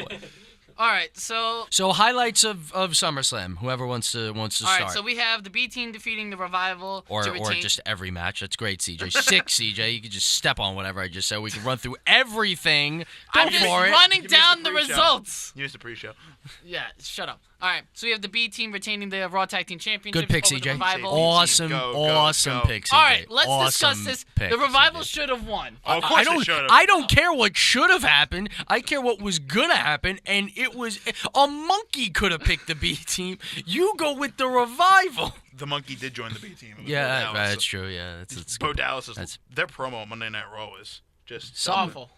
All right, so so highlights of SummerSlam. Whoever wants to all start. right, so we have the B team defeating the Revival or to retain. just every match. That's great, CJ. Sick, CJ. You can just step on whatever I just said. We can run through everything. Go I'm just for it. running Give me down some the pre-show. results. You used the pre-show. Yeah, shut up. All right, so we have the B team retaining the Raw Tag Team Championship. Good pick, over the CJ. Revival. Awesome, Go, awesome go. pick, CJ. All right, let's Awesome discuss this. pick, The Revival CJ. should have won. Oh, of course I don't. they should've. I don't care what should have happened. I care what was gonna happen, and it was a monkey could have picked the B team. You go with the Revival. The monkey did join the B team. It was Bo Yeah, Dallas. that's true. Yeah, that's Bo Dallas is That's- their promo on Monday Night Raw is just It's awful.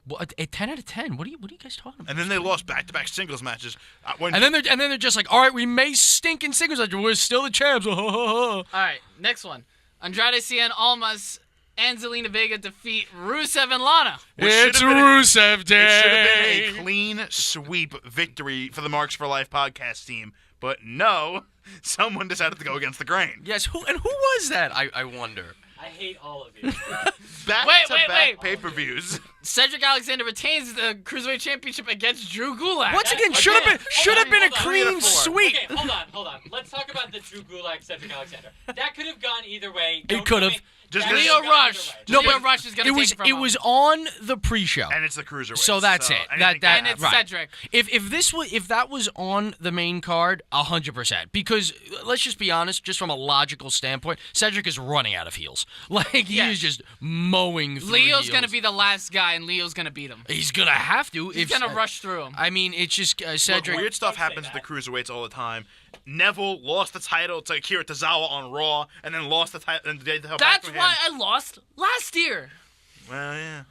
Well, a 10 out of 10. What are you guys talking about? And then they lost back-to-back singles matches. When And then they're just like, all right, we may stink in singles matches, we're still the champs. All right, next one. Andrade Cien Almas and Zelina Vega defeat Rusev and Lana. Which It's should've been Rusev it Day. should have been a clean sweep victory for the Marks for Life podcast team, but no, someone decided to go against the grain. Yes, who was that? I wonder. I hate all of you. Back-to-back pay-per-views. Cedric Alexander retains the Cruiserweight Championship against Drew Gulak. Once again, should have been a hold on. clean 3 to 4. sweep. Okay, hold on. Let's talk about the Drew Gulak, Cedric Alexander. That could have gone either way. It could have. Just That gonna- could Leo have gone Rush. either way. Leo Rush is gonna It take was it from it him. was on the pre-show. And it's the Cruiserweight. So that's it. anything That and it's right. Cedric. If that was on the main card, 100%. Because let's just be honest, just from a logical standpoint, Cedric is running out of heels. Like he Yes. is just mowing through Leo's heels. gonna be the last guy, and Leo's gonna beat him. He's gonna have to. He's gonna rush through him. I mean, it's just Look, Cedric. weird stuff Don't say happens to the that. Cruiserweights all the time. Neville lost the title to Akira Tozawa on Raw, and then lost the title. And they held back That's from why him. I lost last year. Well, yeah.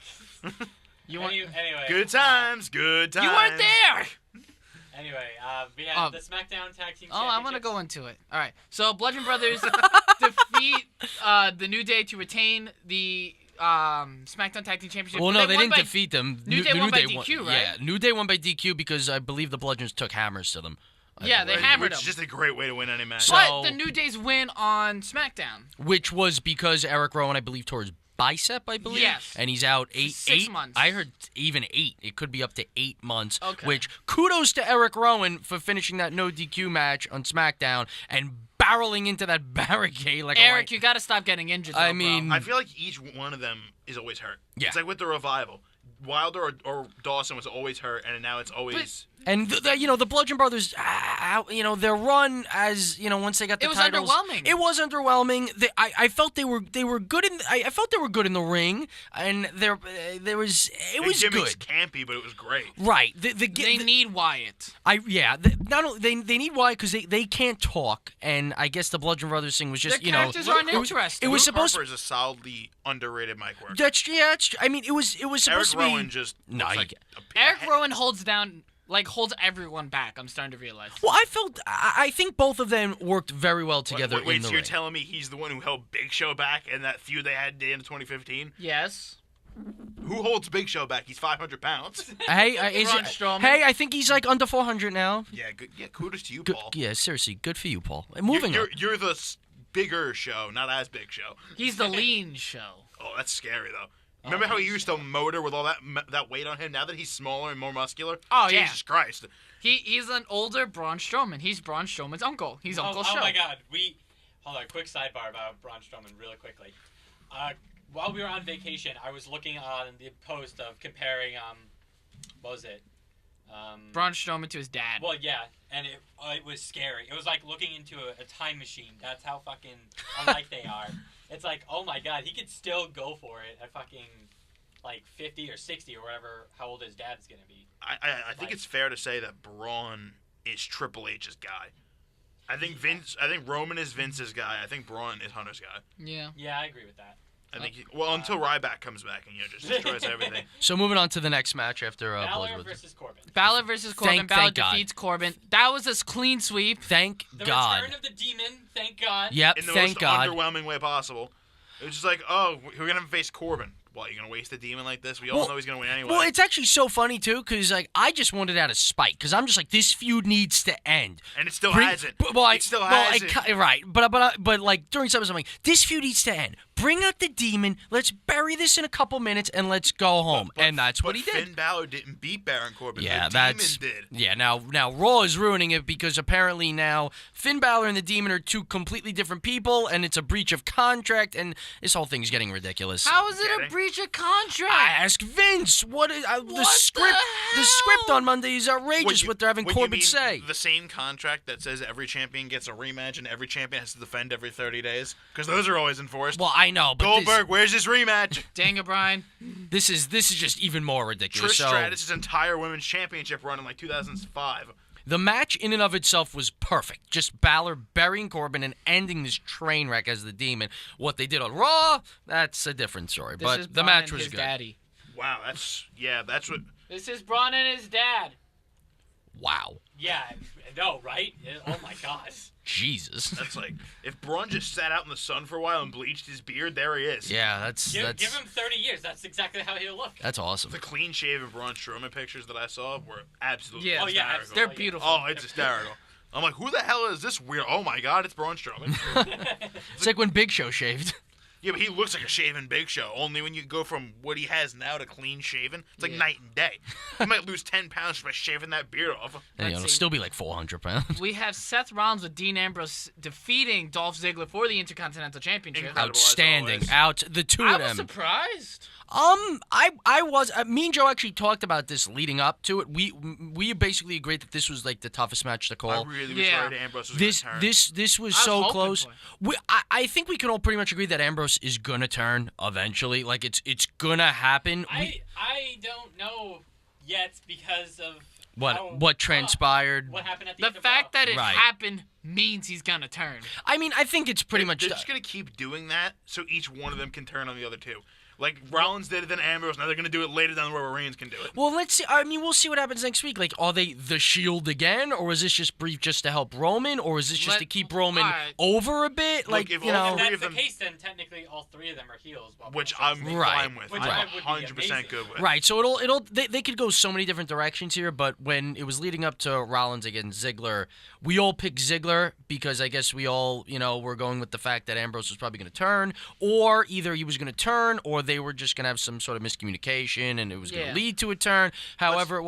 Anyway. Good times, good times. You weren't there. Anyway, we have the SmackDown Tag Team Oh, I want to Championships. go into it. All right. So Bludgeon Brothers defeat the New Day to retain the SmackDown Tag Team Championship. Well, But no, they won didn't by- defeat them. New Day won by DQ, right? Yeah, New Day won by DQ because I believe the Bludgeons took hammers to them. Yeah, they Which hammered is him. just a great way to win any match. So- But the New Day's win on SmackDown. Which was because Eric Rowan, I believe, tore his bicep, I believe. Yes. And he's out 6 months. I heard even 8. It could be up to 8 months. Okay. Which, kudos to Eric Rowan for finishing that no DQ match on SmackDown and barreling into that barricade like Eric, a you got to stop getting injured. I though, mean- bro. I feel like each one of them is always hurt. Yeah. It's like with the Revival. Wilder or Dawson was always hurt, and now it's always... And the Bludgeon Brothers, their run as once they got the It was titles, underwhelming. It was underwhelming. I felt they were good in. I felt they were good in the ring, and there was it was the good. gimmick's campy, but it was great. Right. they need Wyatt. Not only they need Wyatt because they can't talk, and I guess the Bludgeon Brothers thing was just Their characters aren't interesting. It was Luke supposed. Harper is a solidly underrated mic worker. That's I mean, it was supposed Eric to be. Rowan just No, looks he- like Eric Rowan holds everyone back. I'm starting to realize. Well, I think both of them worked very well together Wait, in the so you're ring. telling me he's the one who held Big Show back in that feud they had at the end of 2015? Yes. Who holds Big Show back? He's 500 pounds. Hey, Braun Strowman. I think he's like under 400 now. Yeah, good. Yeah, kudos to you, Good, Paul. yeah, seriously, good for you, Paul. Moving on. You're the bigger show, not as Big Show. He's the lean show. Oh, that's scary though. Remember how he used to motor with all that weight on him? Now that he's smaller and more muscular, Oh, yeah. Jesus Christ! He's an older Braun Strowman. He's Braun Strowman's uncle. He's Uncle Show. Oh my God, hold on. Quick sidebar about Braun Strowman, really quickly. While we were on vacation, I was looking on the post of comparing what was it? Braun Strowman to his dad. Well, yeah, and it was scary. It was like looking into a time machine. That's how fucking alike they are. It's like, oh my God, he could still go for it at fucking like 50 or 60 or whatever, how old his dad's gonna be. I think it's fair to say that Braun is Triple H's guy. I think Roman is Vince's guy. I think Braun is Hunter's guy. Yeah. Yeah, I agree with that. I think until Ryback comes back and just destroys everything. So moving on to the next match after Balor Bloodwood. versus Corbin. Balor versus Corbin. Balor thank God. defeats Corbin. That was a clean sweep. Thank The God. return of the demon. Thank God. Yep, In the thank most God. underwhelming way possible. It was just like, oh, we're gonna face Corbin. What, you're gonna waste a demon like this? We all know he's gonna win anyway. Well, it's actually so funny too, because like I just wanted it out of spite, because I'm just like, this feud needs to end. and it still Bring- hasn't. Well, it still hasn't. Right, but like during some, I'm like, this feud needs to end. Bring out the demon. Let's bury this in a couple minutes and let's go home. And that's what he did. Finn Balor didn't beat Baron Corbin. Yeah, the that's demon did. yeah. Now Raw is ruining it because apparently now Finn Balor and the Demon are two completely different people, and it's a breach of contract, and this whole thing's getting ridiculous. How is it a Getting- breach of contract? I ask Vince. What is the What script? the The script hell? on Monday is outrageous. What they're having What, Corbin you mean say. The same contract that says every champion gets a rematch and every champion has to defend every 30 days? Because those are always enforced. Well, I know, but Goldberg, where's this rematch? Dang it, Brian. this is just even more ridiculous. Trish So Stratus' entire women's championship run in like 2005. the match in and of itself was perfect. Just Balor burying Corbin and ending this train wreck as the Demon. What they did on Raw, that's a different story. This but is the Braun match and was his good. daddy. Wow, that's what. This is Braun and his dad. Wow, Yeah, no, right? Oh my gosh. Jesus. That's like if Braun just sat out in the sun for a while and bleached his beard, there he is. Yeah, that's Give him 30 years. That's exactly how he'll look. that's awesome. The clean-shaven Braun Strowman pictures that I saw were absolutely Yeah. Oh, yeah, hysterical. They're yeah. beautiful. Oh, it's hysterical. I'm like, who the hell is this weird? Oh my God, it's Braun Strowman. It's like when Big Show shaved. Yeah, but he looks like a shaven Big Show. Only when you go from what he has now to clean shaven, it's like Yeah. night and day. He might lose 10 pounds by shaving that beard off. And, Let's it'll see. still be like 400 pounds. We have Seth Rollins with Dean Ambrose defeating Dolph Ziggler for the Intercontinental Championship. Incredible. Outstanding. always. Out the two I of was them. surprised. I was. Me and Joe actually talked about this leading up to it. We basically agreed that this was like the toughest match to I call. really was Yeah. worried Ambrose was This going to turn. this was I was so hoping close. for it. I think we can all pretty much agree that Ambrose is gonna turn eventually. Like it's gonna happen. I don't know yet because of What transpired? what happened at the The end of fact Raw. that it Right. happened means he's gonna turn. I mean, I think it's pretty much. They're just going to keep doing that so each one of them can turn on the other two. Like Rollins did it, then Ambrose. Now they're going to do it later down where Reigns can do it. Well, let's see. I mean, we'll see what happens next week. Like, are they the Shield again, or is this just brief just to help Roman, or is this just to keep Roman alright. over a bit? Like, if you all know. If three that's of the them- case, then technically all three of them are heels. While Which Braun I'm Strowman's Right. fine with. Which I'm would be 100% amazing. good with. Right, so they could go so many different directions here, but when it was leading up to Rollins against Ziggler, we all picked Ziggler because I guess we all, were going with the fact that Ambrose was probably going to turn, or either he was going to turn, or they were just going to have some sort of miscommunication and it was going Yeah. to lead to a turn. However,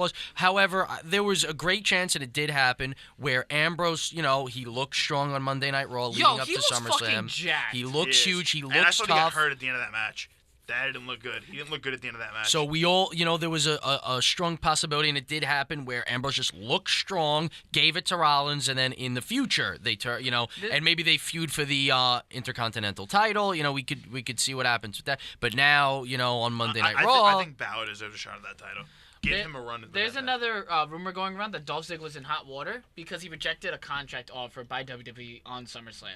there was a great chance, and it did happen, where Ambrose, he looked strong on Monday Night Raw leading up he to looks fucking SummerSlam. jacked. He looks He is. huge. He And I looks thought he got tough. hurt at the end of that match. That didn't look good. He didn't look good at the end of that match. So we all, there was a strong possibility, and it did happen, where Ambrose just looked strong, gave it to Rollins, and then in the future they turn, and maybe they feud for the Intercontinental title. We could see what happens with that. But now, on Monday Night Raw, I think Balor deserves a shot at that title. Give him a run. There's another rumor going around that Dolph Ziggler's in hot water because he rejected a contract offer by WWE on SummerSlam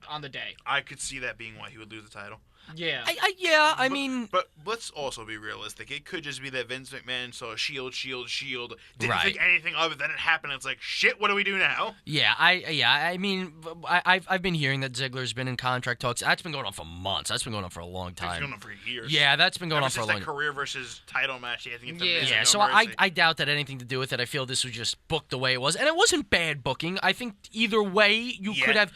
on the day. I could see that being why he would lose the title. Yeah. I mean, But let's also be realistic. It could just be that Vince McMahon saw Shield, didn't Right. think anything of it. Then it happened. It's like, shit, what do we do now? I mean, I've been hearing that Ziggler's been in contract talks. That's been going on for months. That's been going on for a long It's been time. going on for years. Yeah, that's been going Ever on for a since long that time. career versus title match, I think it's Yeah. Yeah, so I doubt that had anything to do with it. I feel this was just booked the way it was, and it wasn't bad booking. I think either way you Yeah. could have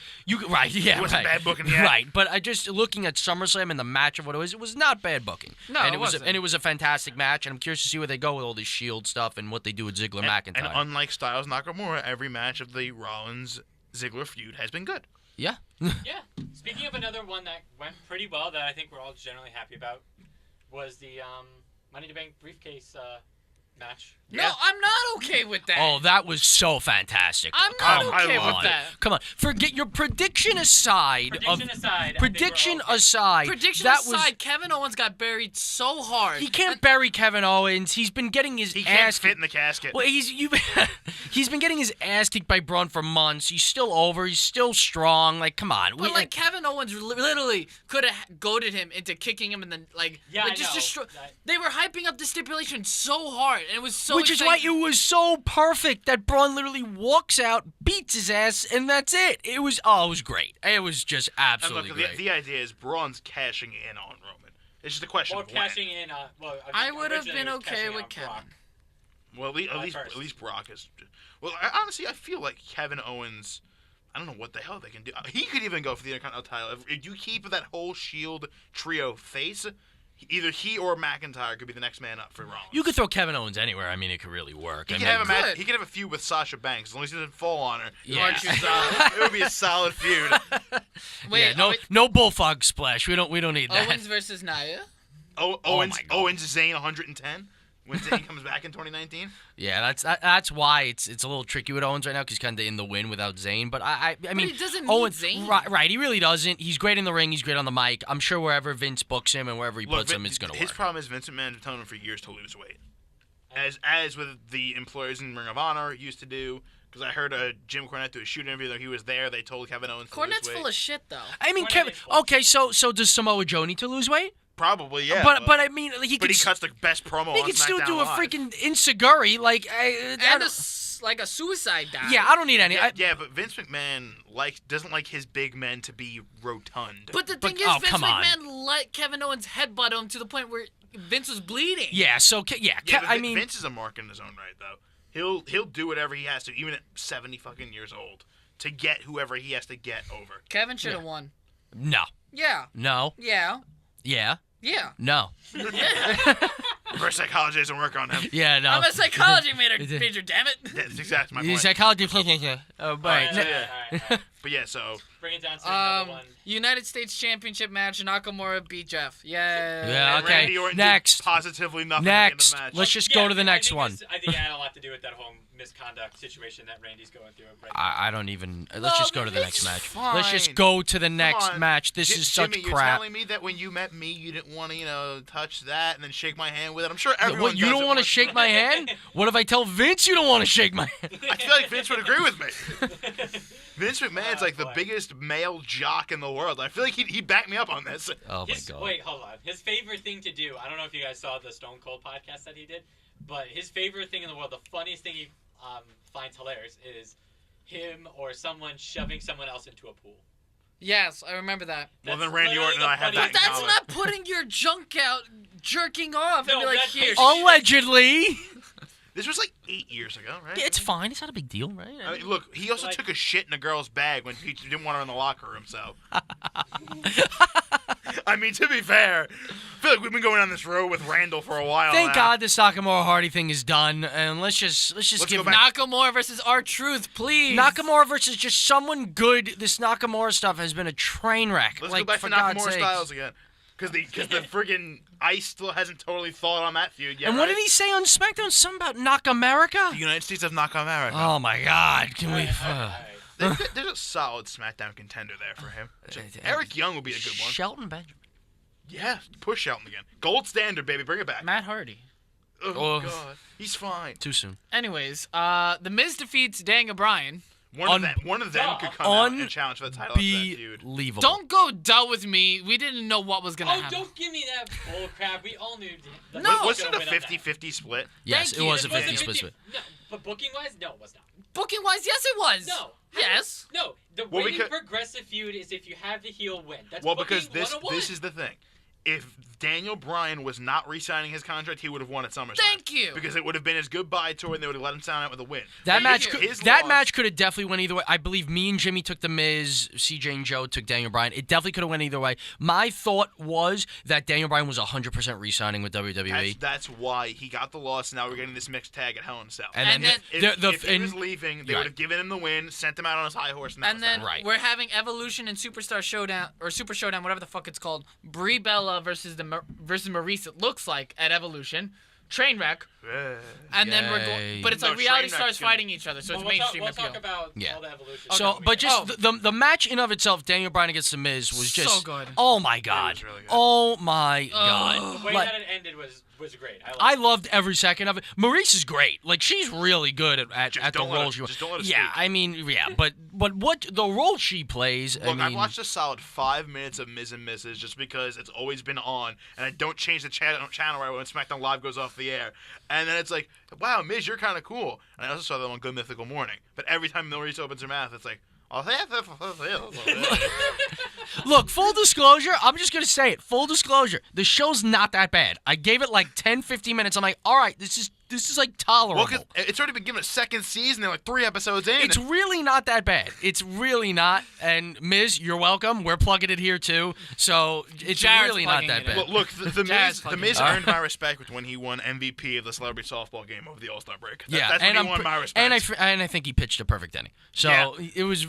right. Yeah, It wasn't right. bad booking yet. Right, but I just looking at SummerSlam and the match of what it was not bad booking. No, and it was wasn't. and it was a fantastic match, and I'm curious to see where they go with all this Shield stuff and what they do with Ziggler And McIntyre. unlike Styles Nakamura, every match of the Rollins Ziggler feud has been good. yeah. Yeah. Speaking of another one that went pretty well that I think we're all generally happy about was the Money in the Bank briefcase match. No, I'm not okay with that. Oh, that was so fantastic. I'm Come not okay loved with it. that. Come on, forget your prediction aside. Prediction aside. I think Prediction we're all- aside. Prediction that aside, was. Kevin Owens got buried so hard. He can't bury Kevin Owens. He's been getting his He can't ass fit in the casket. Well, he's been getting his ass kicked by Braun for months. He's still over. He's still strong. Like, come on. But like Kevin Owens literally could have goaded him into kicking him in the Yeah, I just know. destroy. I- They were hyping up the stipulation so hard, and it was so. which is why exciting. it was so perfect that Braun literally walks out, beats his ass, and that's it. It was great. It was just And absolutely look, great. the idea is Braun's cashing in on Roman. It's just a question Or of when. cashing in on. Well, I think would have originally been it was okay cashing in with on Kevin. Brock. Well, at First. least Brock is. Well, honestly, I feel like Kevin Owens. I don't know what the hell they can do. He could even go for the Intercontinental title. If you keep that whole Shield trio face, either he or McIntyre could be the next man up for Rollins. You could throw Kevin Owens anywhere. I mean, it could really work. He I could mean, have a match. Good. He could have a feud with Sasha Banks as long as he doesn't fall on her. Yeah. It would be a solid feud. Wait, yeah, no, no bullfrog splash. We don't need that. Owens versus Nia. Owens, my God. Owens Zayn 110 when Zayn comes back in 2019. Yeah, that's why it's a little tricky with Owens right now because he's kind of in the win without Zayn. But I mean, he doesn't need Owens, Zayn. right? He really doesn't. He's great in the ring. He's great on the mic. I'm sure wherever Vince books him and wherever he puts him, it's gonna His work. problem is Vince McMahon has told him for years to lose weight, as with the employers in Ring of Honor used to do. Because I heard Jim Cornette do a shoot interview that he was there. They told Kevin Owens to lose Cornette's weight. full of shit though. I mean, Cornette Kevin. is full. Okay, so does Samoa Joe need to lose weight? Probably, yeah. But I mean, he But could. he cuts the best promo He on could still SmackDown do a Live. freaking Insaguri. Like, And a suicide dive. yeah, I don't need any. Yeah, but Vince McMahon doesn't like his big men to be rotund. But the thing is, oh, Vince come on. McMahon let Kevin Owens headbutt him to the point where Vince was bleeding. Yeah, so yeah, but I mean, Vince is a mark in his own right, though. He'll do whatever he has to, even at 70 fucking years old, to get whoever he has to get over. Kevin should have won. no, Yeah. no, Yeah. yeah, Yeah. no, Reverse psychology doesn't work on him. yeah, no. I'm a psychology major, damn it. That's exactly my The point. psychology. Oh, All but right, all right. But yeah, so Bring it down to another one. United States Championship match. Nakamura beat Jeff. Yeah. Yeah, and okay. Randy Orton did Next. positively nothing Next. at the end of the match. Let's just Yeah, go to the next I think one. I think it had a lot to do with that whole misconduct situation that Randy's going through. Right I don't even. Let's just go to the it's next match. fine. Let's just go to the next on. match. This is such Jimmy, crap. You're telling me that when you met me, you didn't want to, touch that and then shake my hand with it. I'm sure everyone. What, you does don't it want to once. shake my hand? What if I tell Vince you don't want to shake my hand? I feel like Vince would agree with me. Vince McMahon's Oh, like the boy. biggest male jock in the world. I feel like he'd back me up on this. Oh my His, god. Wait, hold on. His favorite thing to do, I don't know if you guys saw the Stone Cold podcast that he did, but his favorite thing in the world, the funniest thing he finds hilarious is him or someone shoving someone else into a pool. Yes, I remember that. Well, That's then Randy literally Orton and I the have that But in that's common. not putting your junk out, jerking off, No, and be like, that's here. basically- Allegedly. This was like 8 years ago, right? Yeah, it's fine. It's not a big deal, right? I mean, look, he also Like- took a shit in a girl's bag when he didn't want her in the locker room, so. I mean, to be fair, I feel like we've been going on this road with Randall for a while Thank now. God this Nakamura Hardy thing is done, and let's just Let's give go back. Nakamura versus R-Truth, please. Nakamura versus just someone good. This Nakamura stuff has been a train wreck. Let's like, go back for to God's Nakamura sakes. Styles again. Because the friggin' ice still hasn't totally thawed on that feud yet. And what right? did he say on SmackDown? Something about Knock America? The United States of Knock America. Oh my God! Can we? Alright. There's a solid SmackDown contender there for him. Eric Young would be a good one. Shelton Benjamin. Yeah, push Shelton again. Gold standard, baby. Bring it back. Matt Hardy. Oh, Oh. God. He's fine. Too soon. Anyways, The Miz defeats Daniel Bryan. One of them could come out and challenge for the title after that feud. Unbelievable. Don't go dull with me. We didn't know what was gonna Oh, happen. don't give me that bull crap. We all knew. that No. he was Wasn't gonna it a win on that. 50-50 split? Yes, Thank it you. was a It was a 50 50 split. No, but booking wise, no, it was not. Booking wise, yes, it was. No. Yes. No, the Well, way because- progressive feud is if you have the heel win. That's Well, booking because this 101. is the thing. If Daniel Bryan was not re-signing his contract, he would have won at SummerSlam. Thank you. Because it would have been his goodbye tour, and they would have let him sign out with a win. That But match, his that loss- match could have definitely went either way. I believe me and Jimmy took the Miz, CJ and Joe took Daniel Bryan. It definitely could have went either way. My thought was that Daniel Bryan was 100% re-signing with WWE. That's why he got the loss. Now we're getting this mixed tag at Hell in a Cell. And then if he was and- leaving, they Right. would have given him the win, sent him out on his high horse, and that And was then that. Right. we're having Evolution and Superstar Showdown or Super Showdown, whatever the fuck it's called. Brie Bella versus Maurice. It looks like at Evolution. Trainwreck. And then we're Yay. going, but it's No, like reality Trainwreck's stars gonna- fighting each other, so it's Well, mainstream we'll appeal. talk about Yeah. all the evolution. So, Okay. but just Oh. the match in of itself, Daniel Bryan against The Miz was just So good. Oh my god! really good. Oh my god! the way Like, that it ended was great. I loved every second of it. Maurice is great. Like she's really good at the don't let role her- she. just don't let her Yeah, speak. I mean, yeah, but what the role she plays? Look, I mean, I've watched a solid 5 minutes of Miz and Mrs. just because it's always been on, and I don't change the channel right when SmackDown Live goes off the air. And then it's like, wow, Miz, you're kind of cool. And I also saw that on Good Mythical Morning. But every time Maurice opens her mouth, it's like, Look, full disclosure, I'm just going to say it. Full disclosure, the show's not that bad. I gave it like 10, 15 minutes. I'm like, all right, this is like tolerable. Well, 'cause it's already been given a second season. They're like 3 episodes in. It's really not that bad. It's really not. And Miz, you're welcome. We're plugging it here too. So it's Jared's really not plugging that it in. bad. Look, the Jazz Miz, fucking- earned my respect when he won MVP of the celebrity softball game over the All-Star break. Yeah, That's and when he won my respect. and I think he pitched a perfect inning. So Yeah. it was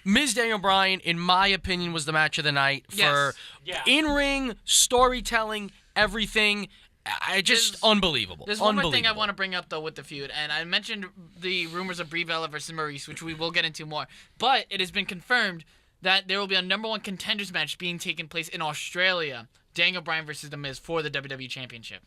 Miz Daniel Bryan, in my opinion, was the match of the night for Yes. Yeah. in-ring storytelling, everything. I just There's- unbelievable. There's one more thing I Unbelievable. want to bring up though with the feud, and I mentioned the rumors of Brie Bella versus Maurice, which we will get into more. But it has been confirmed that there will be a #1 contenders match being taken place in Australia. Daniel Bryan versus The Miz for the WWE Championship.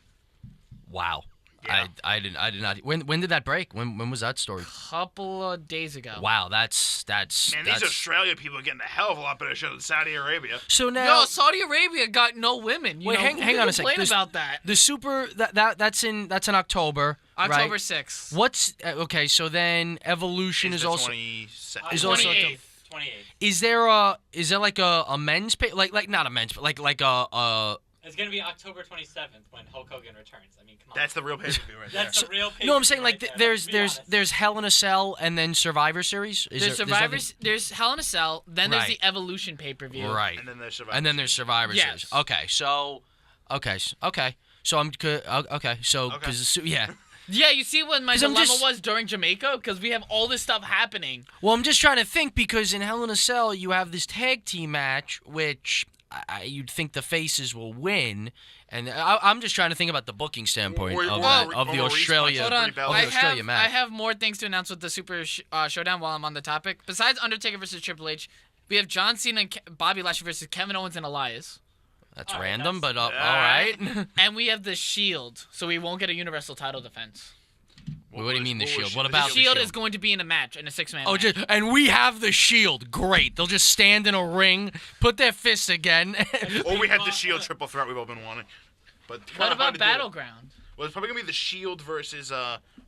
Wow. Yeah. I did not. When did that break? When was that story? Couple of days ago. Wow, that's Man, these Australia people are getting a hell of a lot better show than Saudi Arabia. so now. Yo, Saudi Arabia got no women. You Wait, know, hang on a sec. Complain This- about that. The super that's in October. October right? 6th. What's okay? So then Evolution It's is the also. 22nd. Is also- 28th. Is there like a men's like not a men's but like a It's gonna be October 27th when Hulk Hogan returns. I mean, come on. That's the real pay-per-view right there. That's the real. no, I'm saying right like there, there's let's be honest. there's Hell in a Cell and then Survivor Series. There's Survivors. There's Hell in a Cell. Then there's Right. the Evolution pay-per-view. right, And then there's Survivor. and then there's Survivor Yes. Series. Okay, so so I'm good. Okay, so Okay. 'cause yeah. Yeah, you see what my 'Cause I'm dilemma just- was during Jamaica? Because we have all this stuff happening. Well, I'm just trying to think because in Hell in a Cell you have this tag team match, which you'd think the faces will win, and I'm just trying to think about the booking standpoint Or- of, or- that, or of the Maurice Australia. punches Hold on, Brie Bella. of the I Australia have, match. I have more things to announce with the Super Showdown while I'm on the topic. Besides Undertaker versus Triple H, we have John Cena and Bobby Lashley versus Kevin Owens and Elias. That's All right, random, that's- but all right. And we have the Shield, so we won't get a Universal title defense. What do you mean the Shield? What The about the Shield Shield? is going to be in a match, in a 6-man Oh, match. just, and we have the Shield. Great. They'll just stand in a ring, put their fists again. Or we have the Shield triple threat we've all been wanting. But What kinda hard about to do it. Battleground? Well, it's probably gonna be the Shield versus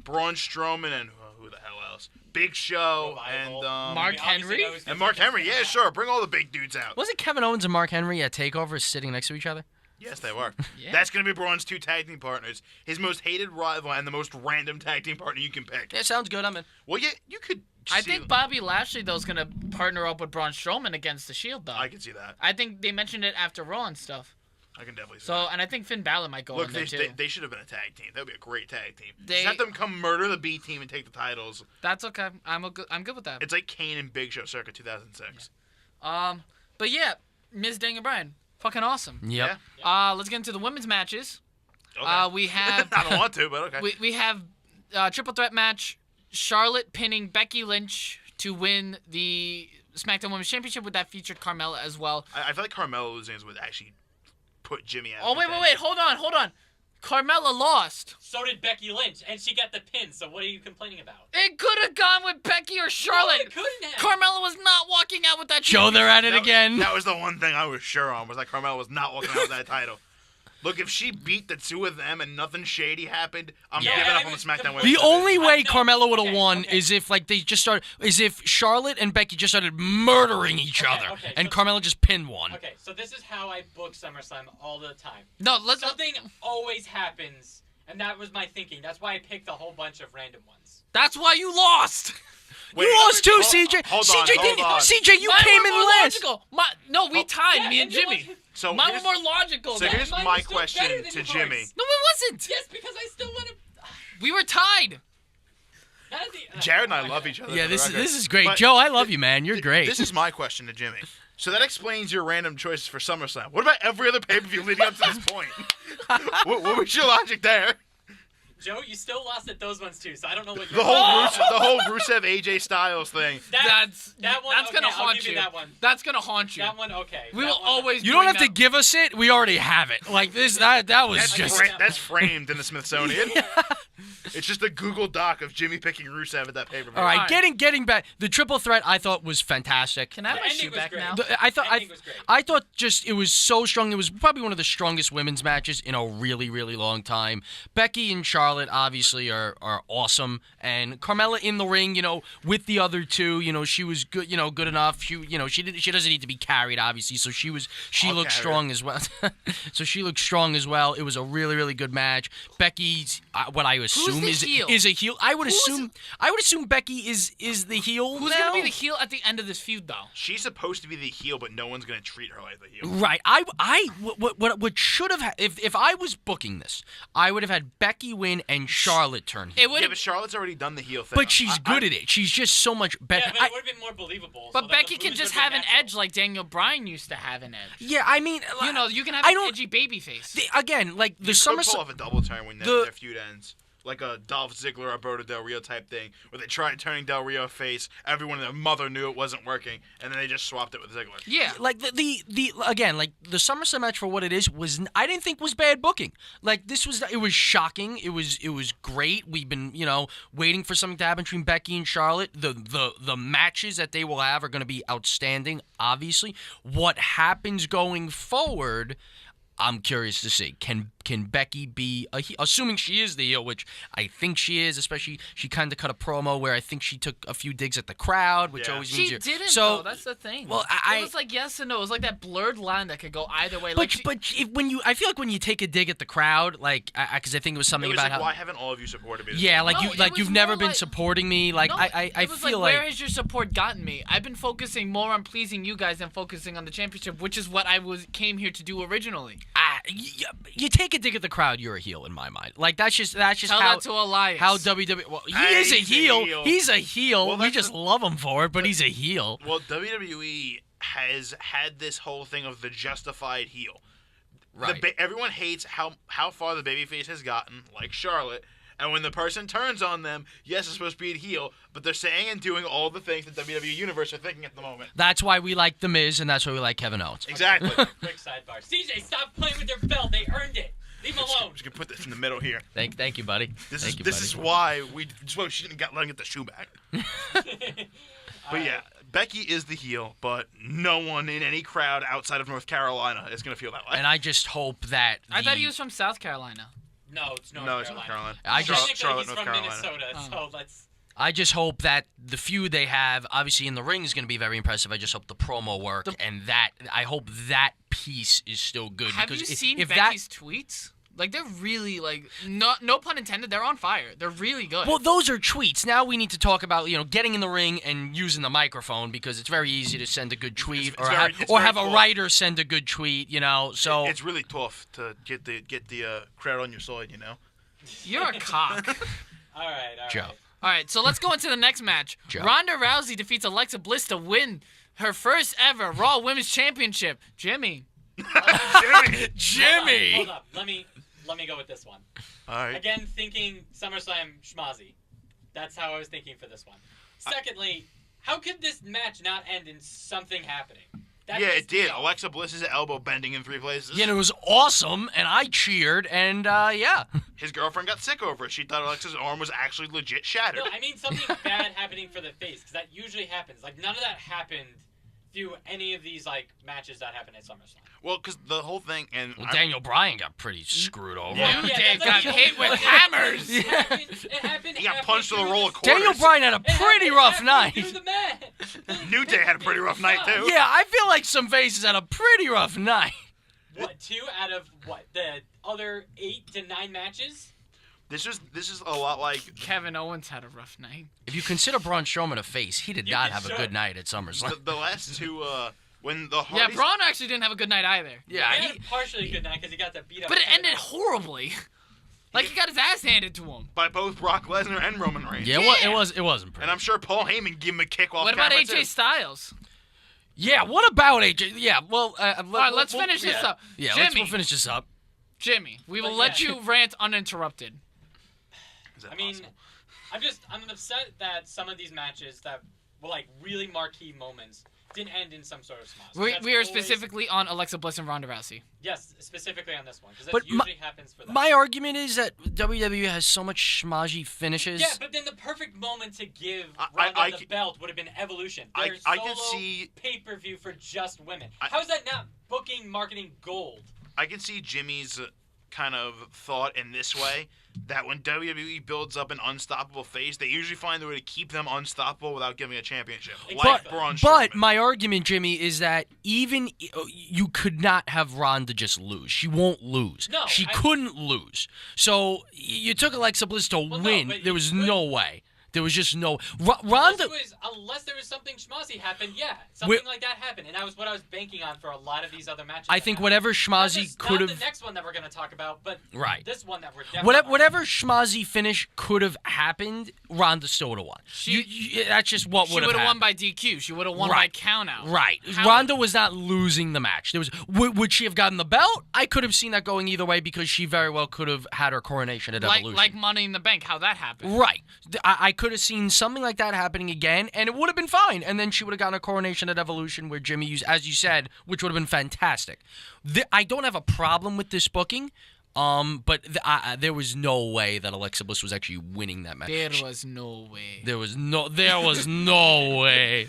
Braun Strowman and who the hell else? Big Show Revival. and Mark We obviously Henry? know who's and Mark Henry. Yeah, sure. Bring all the big dudes out. Wasn't Kevin Owens and Mark Henry at TakeOver sitting next to each other? Yes, they were. Yeah. That's gonna be Braun's 2 tag team partners. His most hated rival and the most random tag team partner you can pick. Yeah, sounds good. I'm in. Well, yeah, you could. I see- think Bobby Lashley, though, is going to partner up with Braun Strowman against the Shield, though. I can see that. I think they mentioned it after Raw and stuff. I can definitely see So, that. and I think Finn Balor might go Look, in there, too. they should have been a tag team. That would be a great tag team. They- Just have them come murder the B team and take the titles. That's okay. I'm good with that. It's like Kane and Big Show circa 2006. But yeah, Ms. Daniel Bryan, fucking awesome. Yep. Let's get into the women's matches. Okay. We have I don't want to, but okay. we have triple threat match: Charlotte pinning Becky Lynch to win the SmackDown Women's Championship. With that featured Carmella as well. I feel like Carmelo losing would actually put Jimmy out. Oh wait, hold on. Carmella lost. So did Becky Lynch, and she got the pin. So what are you complaining about? It could have gone with Becky or Charlotte. No, it couldn't have. Carmella was not walking out with that. Joe, they're at it again. That was the one thing I was sure on, was that Carmelo was not walking out with that title. Look, if she beat the two of them and nothing shady happened, I'm Yeah. giving I up on the mean, SmackDown the Women's The division. only way No, Carmella would have okay, won okay. is if like they just started, is if Charlotte and Becky just started murdering each Okay, other, okay, and so- Carmella just pinned one. Okay, so this is how I book SummerSlam all the time. No, let's. Something always happens, and that was my thinking. That's why I picked a whole bunch of random ones. That's why you lost. Wait, You lost too, hold- CJ. hold CJ on, didn't. hold on. CJ, you Mine came were in more last. logical. No, we tied, me and yours Jimmy. was- So Mine were here's- more logical. So than- here's Mine my was still question better than to yours. Jimmy. No, it wasn't. Yes, because I still want to. We were tied. Jared and I love each other. Yeah, for the this record. is great. But Joe, I love you, man. You're great. This is my question to Jimmy. So that explains your random choices for SummerSlam. What about every other pay-per-view leading up to this point? what was your logic there? Joe, you still lost at those ones too, so I don't know what The you're whole Rusev AJ Styles thing. that one. That's Okay, gonna I'll haunt give you. you that one. That's gonna haunt you. That one, okay. We That will one- always. You don't have to bring give us it. We already have it. Like this. That was That's, just. that's framed in the Smithsonian. It's just a Google Doc of Jimmy picking Rusev at that pay-per-view. All right, Alright. getting back. The triple threat I thought was fantastic. Can I have The my ending shoe was back great. now? Ending was great. I thought just it was so strong. It was probably one of the strongest women's matches in a really, really long time. Becky and Charlotte obviously are awesome, and Carmella in the ring, with the other two, she was good, good enough. She doesn't need to be carried, obviously, so she I'll looked carry strong as well. So she looked strong as well. It was a really, really good match. Becky's what I assume the is heel? a heel. I would assume Becky is the heel. Who's now? gonna be the heel at the end of this feud, though? She's supposed to be the heel, but no one's gonna treat her like the heel. Right. What should have if I was booking this, I would have had Becky win and Charlotte turn heel. It would Yeah, have. but Charlotte's already done the heel thing. But she's good at it. She's just so much better. Yeah, but it would have been more believable. But so that Becky the can booze just would've have been an natural. edge like Daniel Bryan used to have an edge. Yeah, I mean, You can have I an don't- edgy baby face. again, like the You Summer. could pull off a double turn when the- their feud ends. Like a Dolph Ziggler, Alberto Del Rio type thing, where they tried turning Del Rio face. Everyone and their mother knew it wasn't working, and then they just swapped it with Ziggler. Yeah. Like the again, like the SummerSlam match for what it is I didn't think was bad booking. Like it was shocking. It was great. We've been waiting for something to happen between Becky and Charlotte. The matches that they will have are going to be outstanding. Obviously, what happens going forward, I'm curious to see. Can Becky be a heel? Assuming she is the heel, which I think she is, especially she kind of cut a promo where I think she took a few digs at the crowd, which Yeah. always means She you're... didn't, so, though. That's the thing. Well, it was like yes and no. It was like that blurred line that could go either way. But I feel like when you take a dig at the crowd, like because I think it was It something was about like, how why haven't all of you supported me? this yeah, whole like time? No, you it like was you've never more been like- supporting me. Like no, I it was feel where has your support gotten me? I've been focusing more on pleasing you guys than focusing on the championship, which is what I came here to do originally. you take a dig at the crowd, you're a heel in my mind. Like that's just Tell how that to Elias. how WWE. Well, he Hey, is a he's a heel. heel. He's a heel. Well, we that's just love him for it, but he's a heel. Well, WWE has had this whole thing of the justified heel. Right. Everyone hates how far the babyface has gotten, like Charlotte. And when the person turns on them, yes, it's supposed to be a heel, but they're saying and doing all the things that WWE Universe are thinking at the moment. That's why we like The Miz, and that's why we like Kevin Owens. Exactly. Quick sidebar. CJ, stop playing with their belt. They earned it. Leave them alone. I'm just gonna put this in the middle here. Thank you, buddy. This Thank you, this buddy. is why she didn't let him get the shoe back. But yeah, Becky is the heel, but no one in any crowd outside of North Carolina is gonna feel that way. And I just hope that I thought he was from South Carolina. No, it's North no, it's Carolina. North Carolina. I just- Technically, Charlotte, he's North from Carolina. Minnesota, Oh. so let's. I just hope that the feud they have, obviously in the ring, is going to be very impressive. I just hope the promo work and that I hope that piece is still good. Have because you if, seen if Becky's tweets? Like they're really like no pun intended. They're on fire. They're really good. Well, those are tweets. Now we need to talk about getting in the ring and using the microphone because it's very easy to send a good tweet It's very have a cool. writer send a good tweet. So It's really tough to get the crowd on your side, You're a cock. All right. Joe. All right, so let's go into the next match. Joe. Ronda Rousey defeats Alexa Bliss to win her first ever Raw Women's Championship. Jimmy. Jimmy. Hold up. Let me go with this one. All right. Again, thinking SummerSlam schmozzy. That's how I was thinking for this one. Secondly, how could this match not end in something happening? That Yeah, is it did. the- Alexa Bliss's elbow bending in 3 places. yeah, and it was awesome, and I cheered, and yeah. His girlfriend got sick over it. She thought Alexa's arm was actually legit shattered. No, I mean something bad happening for the face, because that usually happens. Like, none of that happened through any of these, like, matches that happened at SummerSlam. Well, because the whole thing, and Well, Daniel Bryan got pretty screwed over. Yeah. You that's got like- hit with hammers. It happened he got halfway punched with a through roll the- of quarters. Daniel Bryan had a It pretty happened rough halfway night. through the match. New Day had a pretty rough night, too. Yeah, I feel like some faces had a pretty rough night. What, 2 out of, the other 8 to 9 matches? This is a lot like Kevin Owens had a rough night. If you consider Braun Strowman a face, he did You not can have a show- good night at SummerSlam. the last two, when the Yeah, Hardys... Braun actually didn't have a good night either. Yeah, He had a partially good night because he got to beat up. But it Kevin ended Owens. horribly. Like he got his ass handed to him. by both Brock Lesnar and Roman Reigns. yeah, it wasn't pretty. And I'm sure Paul Heyman gave him a kick off What about camera, AJ too. Styles? Yeah, what about AJ? Yeah, well, All right, let's finish this up. Yeah, Jimmy, we'll finish this up. Jimmy, we will But let yeah. you rant uninterrupted. Is that I mean, possible? I'm upset that some of these matches that were like really marquee moments didn't end in some sort of schmoz. We are specifically on Alexa Bliss and Ronda Rousey. Yes, specifically on this one, because that But usually happens for them. My argument is that WWE has so much schmozzy finishes. Yeah, but then the perfect moment to give I Ronda the can- belt would have been Evolution. I Their can solo see- pay-per-view for just women. How is that not booking marketing gold? I can see Jimmy's kind of thought in this way, that when WWE builds up an unstoppable face, they usually find a way to keep them unstoppable without giving a championship. Like But- Braun But Strowman. my argument, Jimmy, is that even you could not have Ronda just lose. She won't lose. No, she I- couldn't lose. So you took Alexa Bliss to no, win. but There was you no way. There was just no. Ronda. Unless there was something schmozzy happened, yeah, We're- something like that happened, and that was what I was banking on for a lot of these other matches. I that think happened. whatever Not schmozzy just- could not have. the next one that we're gonna talk about, but Right. this one that we're definitely Whatever schmozzy finish could have happened, Ronda still would have won. That's just what She would have would have happened. won by DQ. She would have won Right. by countout. Right. How- Ronda was not losing the match. There was. Would she have gotten the belt? I could have seen that going either way because she very well could have had her coronation at Evolution. Like Money in the Bank, how that happened. Right. I could have seen something like that happening again, and it would have been fine. And then she would have gotten a coronation at Evolution where Jimmy used, as you said, which would have been fantastic. I don't have a problem with this booking, but there was no way that Alexa Bliss was actually winning that match. There was no way. There was no way.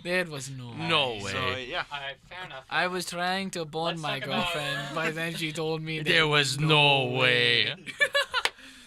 There was no way. No way. So, yeah. All right, fair enough. I was trying to bone Let's my talk about- girlfriend, but then she told me There was no way.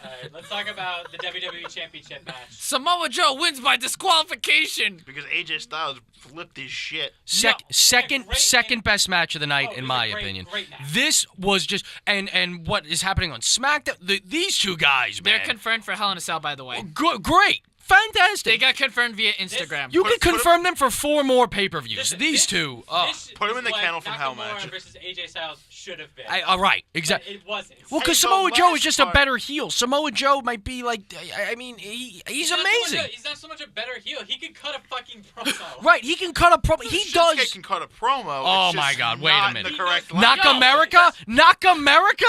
All right, let's talk about the WWE Championship match. Samoa Joe wins by disqualification. Because AJ Styles flipped his shit. Second great best match of the night, Oh, it in was my a great- opinion. great match. This was just and what is happening on SmackDown? These two guys, They're man, confirmed for Hell in a Cell, by the way. great, fantastic. They got confirmed via Instagram. you Put- can put confirm them for 4 more pay-per-views. Listen, These this- two. This Put him is in the what Kennel from Hell Nakamura match. versus AJ Styles should have been. All right, But exactly. it wasn't. Well, because Hey, the Samoa Joe is last just a part- better heel. Samoa Joe might be like, I mean, he's not so much amazing. he's not so much a better heel. He could cut a fucking promo. Right, he can cut a promo. He Shinsuke does. can cut a promo. Oh it's my just God, wait a not in minute. The correct Knock- language. Knock America? Knock America?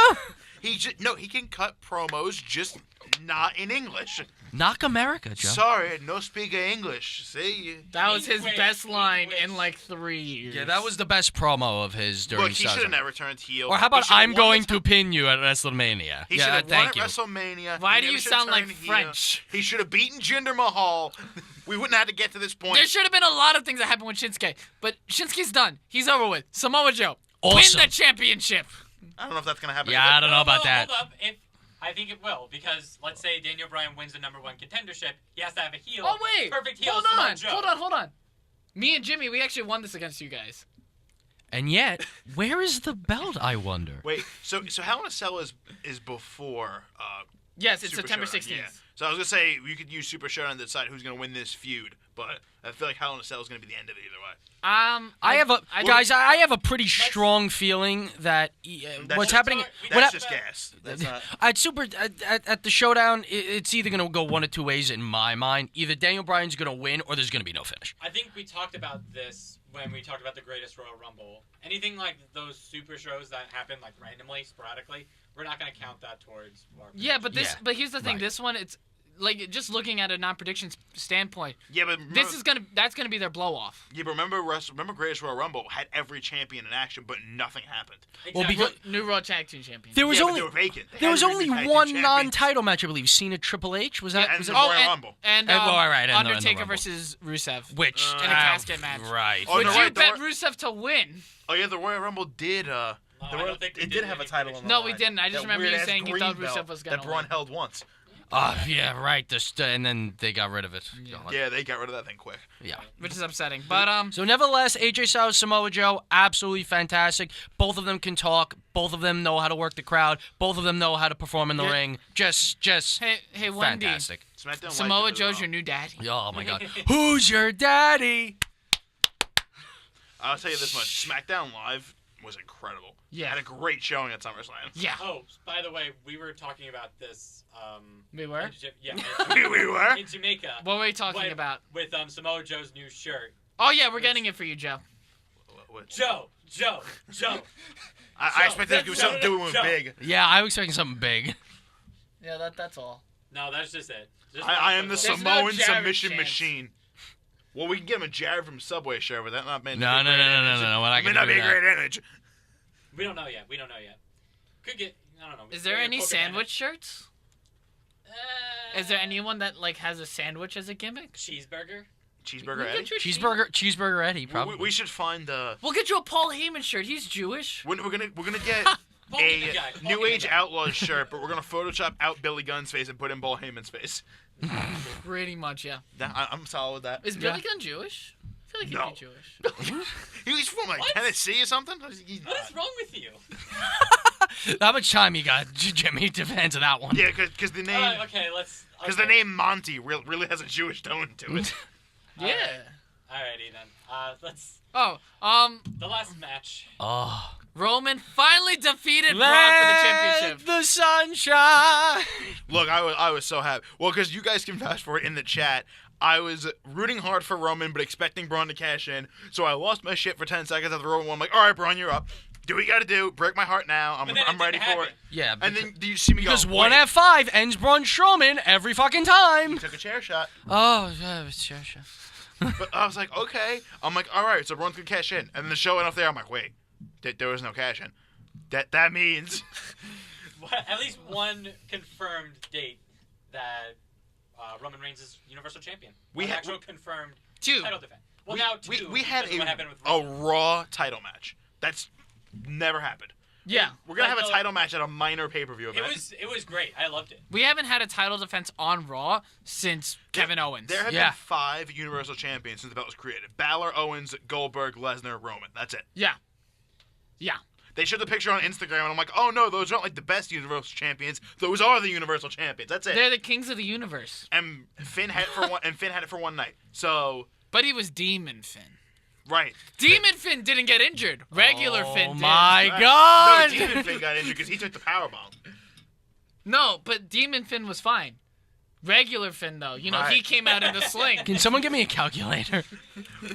He can cut promos, just not in English. Knock America, Joe. Sorry, no speak of English. See? That was his English, best line English. in like 3 years. Yeah, that was the best promo of his during Look, he should have Stardom. never turned heel. Or how He about should've I'm won going the to pin you at WrestleMania? He should Yeah, have won thank at you. WrestleMania. Why He do never you should've sound like turned heel. French? He should have beaten Jinder Mahal. We wouldn't have to get to this point. There should have been a lot of things that happened with Shinsuke, but Shinsuke's done. He's over with. Samoa Joe, Awesome. win the championship. I don't know if that's gonna happen. Yeah, I don't know about Hold that. up. I think it will, because let's say Daniel Bryan wins the #1 contendership, he has to have a heel. Oh wait, Perfect heel. hold Samoa on, Joe. hold on. Me and Jimmy, we actually won this against you guys. And yet, where is the belt, I wonder? Wait, so Hell in a Cell is before Yes, it's Super September Showdown, 16th. yeah. So I was gonna say you could use Super Showdown to decide who's gonna win this feud, but I feel like Hell in a Cell is gonna be the end of it either way. I have a pretty strong feeling that That's what's just- happening. That's what That's hap- just gas. That's not. at the showdown, it's either gonna go one of two ways in my mind. Either Daniel Bryan's gonna win, or there's gonna be no finish. I think we talked about this when we talked about the Greatest Royal Rumble. Anything like those super shows that happen like randomly, sporadically, we're not going to count that towards our Yeah, but Yeah, but here's the thing. right. This one, it's like just looking at a non-prediction standpoint. Yeah, but That's gonna be their blow off. Yeah, but remember Greatest Royal Rumble had every champion in action, but nothing happened. Well, Exactly. because New World Tag Team Champions. there was Yeah, but only they were vacant. They there was hadn't only been tag team one champions. non-title match, I believe. Cena Triple H was that? And Was the that Royal and, Rumble. and And- well, all right, and the Undertaker Rumble. versus Rusev. which in a casket match. Right. Oh, Would no, you right, the bet Roy- Rusev to win? Oh yeah, the Royal Rumble did. I don't think they it did did have a any title on the No, line. we didn't. I just That remember you weird-ass saying you green thought belt Rusev was gonna that Braun win. held once. Yeah, right. And then they got rid of it. God. Yeah, they got rid of that thing quick. Yeah. Which is upsetting. But So nevertheless, AJ Styles, Samoa Joe, absolutely fantastic. Both of them can talk. Both of them know how to work the crowd. Both of them know how to perform in the Yeah. ring. Just hey, Wendy. fantastic. SmackDown Samoa liked it as Joe's well. your new daddy. Oh my God. Who's your daddy? I'll tell you this much: SmackDown Live was incredible. Yeah. Had a great showing at SummerSlam. Yeah. Oh, by the way, we were talking about this. We were? Yeah. We were. In Jamaica. What were we talking When- about? With Samoa Joe's new shirt. Oh yeah, we're getting it for you, Joe. Joe. I expected it to be something doing with Joe. big. Yeah, I was expecting something big. Yeah, that's all. No, that's just it. Just I am the There's no Samoan Jared submission chance. machine. Well, we can give him a Jared from Subway shirt, but that not meant. No. We're not It may gonna not do be a that. great image. We don't know yet. Could get. I don't know. Is there any Poker sandwich shirts? banner. Is there anyone that like has a sandwich as a gimmick? Cheeseburger? Cheeseburger We'll Eddie. get you a Cheeseburger Eddie, probably. We should find. We'll get you a Paul Heyman shirt. He's Jewish. We're gonna get Paul a Heyman guy, Paul New Heyman Age guy. Outlaws shirt, but we're gonna Photoshop out Billy Gunn's face and put in Paul Heyman's face. Pretty much, yeah. I'm solid with that. Is Billy Gunn Jewish? I feel like he'd No. be Jewish. He was from like What? Tennessee or something. He's What not. is wrong with you? How much time you got, Jimmy, to answer that one? Yeah, because the name Alright, okay, let's. because okay. the name Monty really has a Jewish tone to it. Yeah. Alrighty then. Let's. Oh, The last match. Oh. Roman finally defeated Braun for the championship. The sunshine. Look, I was so happy. Well, because you guys can fast forward in the chat. I was rooting hard for Roman, but expecting Braun to cash in. So I lost my shit for 10 seconds after Roman won. I'm like, all right, Braun, you're up. Do what you got to do. Break my heart now. But then it I'm ready didn't for it. happen. Yeah, And then you see me because go, one wait. F5 ends Braun Strowman every fucking time. Took a chair shot. Oh, sure. But I was like, okay. I'm like, all right, so Braun's going to cash in. And then the show went off there. I'm like, wait, there was no cash in. That means... At least one confirmed date that Roman Reigns is Universal Champion. We One had- actual confirmed Two. title defense. Well, now two. we had because of what happened with a Roman. Raw title match. That's never happened. Yeah. We're going to Like have a the- title match at a minor pay-per-view event. It was great. I loved it. We haven't had a title defense on Raw since Kevin Owens. There have Yeah. been 5 Universal Champions since the belt was created. Balor, Owens, Goldberg, Lesnar, Roman. That's it. Yeah. Yeah. They showed the picture on Instagram, and I'm like, oh no, those aren't like the best Universal Champions. Those are the Universal Champions. That's it. They're the kings of the universe. And Finn had it for one night. So But he was Demon Finn. right. Demon Finn didn't get injured. Regular Finn Oh did. my Right. God. No, Demon Finn got injured because he took the powerbomb. No, but Demon Finn was fine. Regular Finn, though. You know, he Right. came out in the sling. Can someone give me a calculator?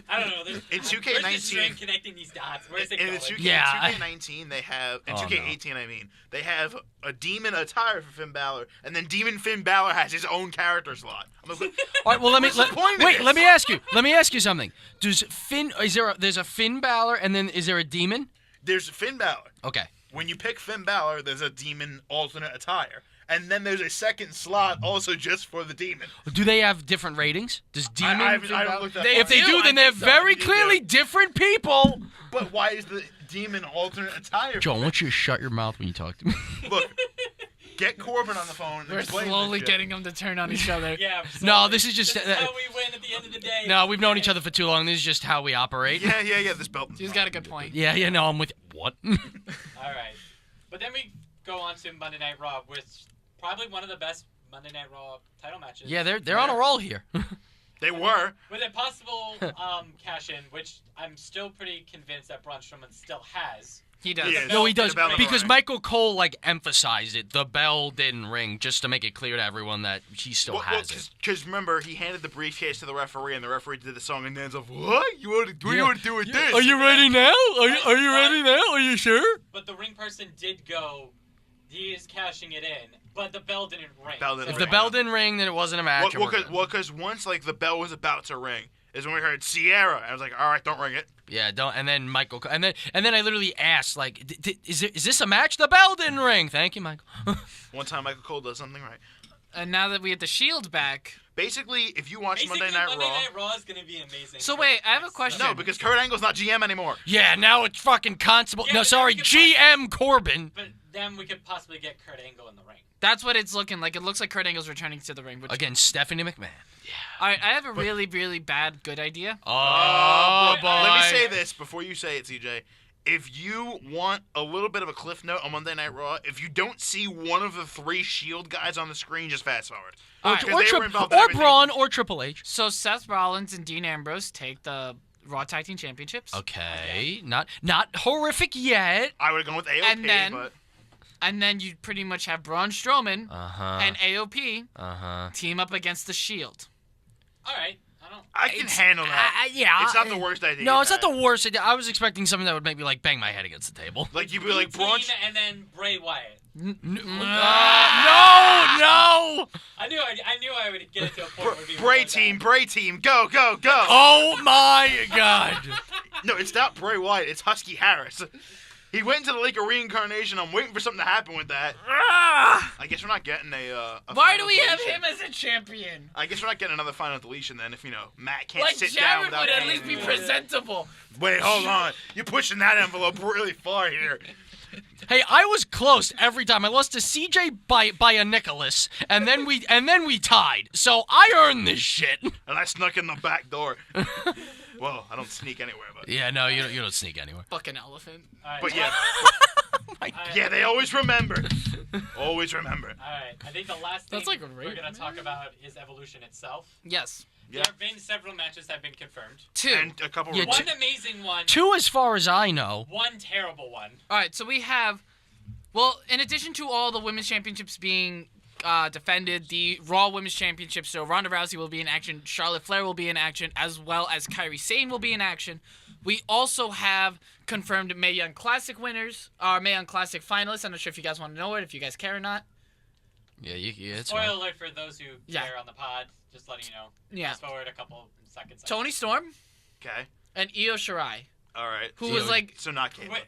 I don't know. There's, In where's the 2K19, string connecting these dots? Where's it in going? the 2K, Yeah, I- 2K19 they have in Oh, 2K18 I mean they have a demon attire for Finn Balor, and then Demon Finn Balor has his own character slot. I'm like, All right, well let me What's the point of wait. this? Let me ask you something. Does Finn? There's a Finn Balor, and then is there a demon? there's Finn Balor. Okay. When you pick Finn Balor, there's a demon alternate attire. And then there's a second slot also just for the demon. Do they have different ratings? Does demon? I haven't Finn Balor- looked that They- far. If they do, do, I then they're think so. very They do. clearly different people. But why is the demon alternate attire? Joe, I want you to shut your mouth when you talk to me. Look, get Corbin on the phone. And We're explain this slowly shit. getting them to turn on each other. Yeah. No, so this is just- This is how we win at the end of the day. No, we've known each other for too long. This is just how we operate. Yeah. This belt. He's got a good point. Yeah. No, I'm with what? All right, but then we go on to Monday Night Raw, which probably one of the best Monday Night Raw title matches. Yeah, they're on a roll here. They were. With a possible cash in, which I'm still pretty convinced that Braun Strowman still has. He does. Yeah. No, he does The bell because rang. Michael Cole emphasized it. The bell didn't ring, just to make it clear to everyone that he still has it. Because remember, he handed the briefcase to the referee, and the referee did the song and dance of, what? What do you want to do with this? Are you ready now? Are you ready now? Are you sure? But the ring person did go, he is cashing it in, but the bell didn't ring. Bell didn't If ring. the bell didn't ring, then it wasn't a match. and we're good. Because once like the bell was about to ring, is when we heard Sierra. I was like, all right, don't ring it. Yeah, don't. And then Michael, and then I literally asked, like, is this a match? The bell didn't ring. Thank you, Michael. One time Michael Cole does something right. And now that we have the Shield back. Basically, if you watch Basically, Monday Night Raw, Monday Night Raw is going to be amazing. So for wait, the I have a next question. no, because Kurt Angle's not GM anymore. Yeah, now it's fucking Constable. Yeah, no, but sorry, then we can GM Corbin. But then we could possibly get Kurt Angle in the ring. That's what it's looking like. It looks like Kurt Angle's returning to the ring. Which, Against Stephanie McMahon. all right, I have a really, really bad good idea. Oh, But boy. Let me say this before you say it, CJ. If you want a little bit of a cliff note on Monday Night Raw, if you don't see one of the 3 Shield guys on the screen, just fast forward. All right. Because they were involved in Or everything. Braun or Triple H. So Seth Rollins and Dean Ambrose take the Raw Tag Team Championships. Okay, not horrific yet. I would have gone with AOP, And then- but And then you pretty much have Braun Strowman Uh-huh. and AOP Uh-huh. team up against the Shield. All right. I don't. I can handle that. Yeah. It's not the worst idea. No, you've it's not had. the worst idea. I was expecting something that would make me like bang my head against the table. Like you'd be like Braun. Dean and then Bray Wyatt. No! I knew I would get it to a point where it'd be Bray really team, go, go, go! Oh my God! No, it's not Bray Wyatt. It's Husky Harris. He went into the Lake of Reincarnation. I'm waiting for something to happen with that. I guess we're not getting a Why final do we have deletion. him as a champion? I guess we're not getting another final deletion then if, Matt can't Like sit down Jared without would at paying least be him. presentable. Wait, hold on. You're pushing that envelope really far here. Hey, I was close every time. I lost to CJ by a Nicholas, and then we tied. So I earned this shit. And I snuck in the back door. Well, I don't sneak anywhere, but... Yeah, no, you don't sneak anywhere. Fucking elephant. Alright, But yeah. alright, Yeah, they always remember. Always remember. Alright, I think the last thing That's like a we're rape, gonna talk about is Evolution itself. Yes. Yeah. There have been several matches that have been confirmed. 2. And a couple Yeah, reports. One amazing one, 2 as far as I know. one terrible one. All right, so we have, well, in addition to all the women's championships being defended, the Raw Women's Championship, so Ronda Rousey will be in action, Charlotte Flair will be in action, as well as Kairi Sane will be in action. We also have confirmed Mae Young Classic winners, Mae Young Classic finalists. I'm not sure if you guys want to know it, if you guys care or not. Yeah, it's Spoiler fine. alert for those who Yeah. care on the pod. Just letting you know. Yeah. Fast forward a couple seconds. Tony Storm Okay. and Io Shirai, All right. who so, was like, So not Caitlyn. Wait,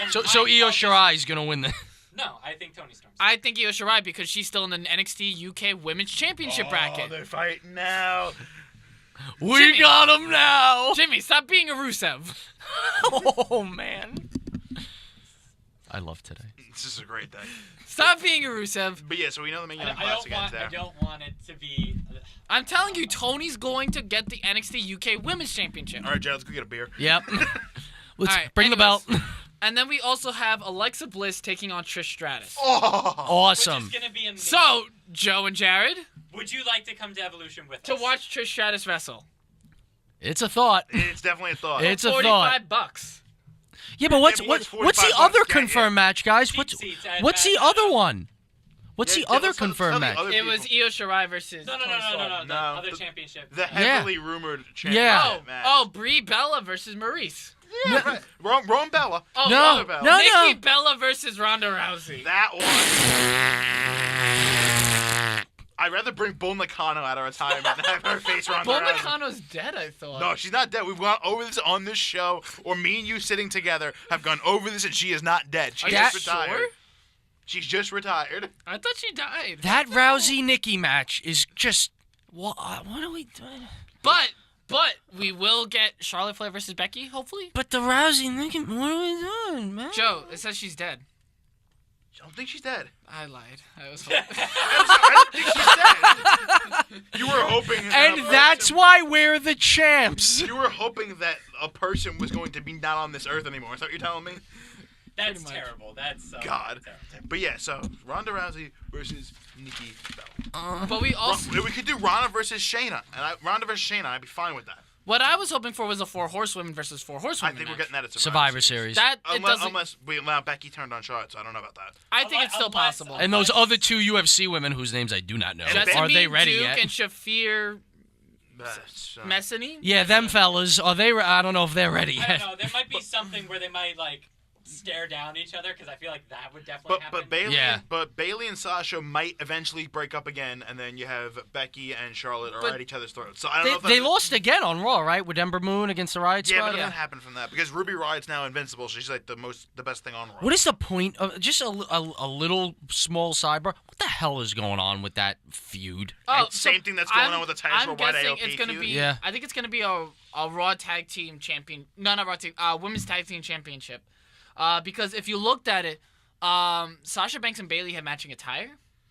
so So Io Shirai's gonna win the. No, I think Tony Storm's. I think Io Shirai because she's still in the NXT UK Women's Championship Oh, bracket. they're fighting now. We Jimmy. got him now. Jimmy, stop being a Rusev. Oh man. I love today. This is a great day. Stop being a Rusev. But yeah, so we know the main I event classic ends I there. don't want it to be. I'm telling you, Tony's going to get the NXT UK Women's Championship. All right, Jared, let's go get a beer. Yep. Let's All right, bring the belt. anyways. And then we also have Alexa Bliss taking on Trish Stratus. Oh, Awesome. Which is gonna be amazing. So, Joe and Jared, would you like to come to Evolution with to us? watch Trish Stratus wrestle. It's a thought. it's definitely a thought. It's a thought. $45. Yeah, but what's Yeah, but what's what's the 45 other bucks get you? confirmed match, guys? Cheap What's seats at what's the Mad other Max. one? What's Yeah, the other let's tell confirmed the match? other It was people. Io Shirai versus No. Toni Storm. The No, other the- championship. The heavily rumored championship Yeah. match. Oh, Brie Bella versus Maurice. Yeah, right. Ron Bella. Oh, No, Ronda Bella. no. Nikki Bella versus Ronda Rousey. That one. I'd rather bring Bull Nakano out of retirement than have her face Ronda Bull Rousey. Nakano's dead, I thought. No, she's not dead. We've gone over this on this show, or me and you sitting together have gone over this, and she is not dead. She's Are just you retired. sure? She's just retired. I thought she died. That Rousey Nikki match is just what are we doing? But we will get Charlotte Flair versus Becky, hopefully. But the Rousey Nikki, what are we doing, man? Joe, it says she's dead. I don't think she's dead. I lied. I was I don't think she's dead. You were hoping. that And a that's person- why we're the champs. You were hoping that a person was going to be not on this earth anymore. Is that what you're telling me? That's Pretty much. terrible. That's God. terrible. But yeah, so Ronda Rousey versus Nikki Bella. But we also We could do Ronda versus Shayna, and Ronda versus Shayna. I'd be fine with that. what I was hoping for was a 4 horsewomen versus 4 I horsewomen. think we're match. getting that at Survivor Series. That it Unless, doesn't. unless we allow Becky turned on Charlotte, so I don't know about that. I think it's still Unless- possible. And those other two UFC women whose names I do not know. Jessamine Are they ready Duke yet? and Shafir That's, Messini. Yeah, them fellas. Are they? I don't know if they're ready I yet. don't know. There might be something where they might like stare down each other because I feel like that would definitely happen. But Bailey and Sasha might eventually break up again, and then you have Becky and Charlotte are But at each other's throats. So I don't know if They that's- lost again on Raw, right? With Ember Moon against the Riot Yeah, Squad. but it doesn't happen from that because Ruby Riot's now invincible. She's like the best thing on Raw. What is the point of just a little small sidebar? What the hell is going on with that feud? Oh, Same thing that's going on with the Titus I'm Worldwide guessing AOP it's gonna feud. be. Yeah. I think it's gonna be a Raw Tag Team Champion. No, not Raw Tag. Women's Tag Team Championship. Because if you looked at it, Sasha Banks and Bailey had matching attire.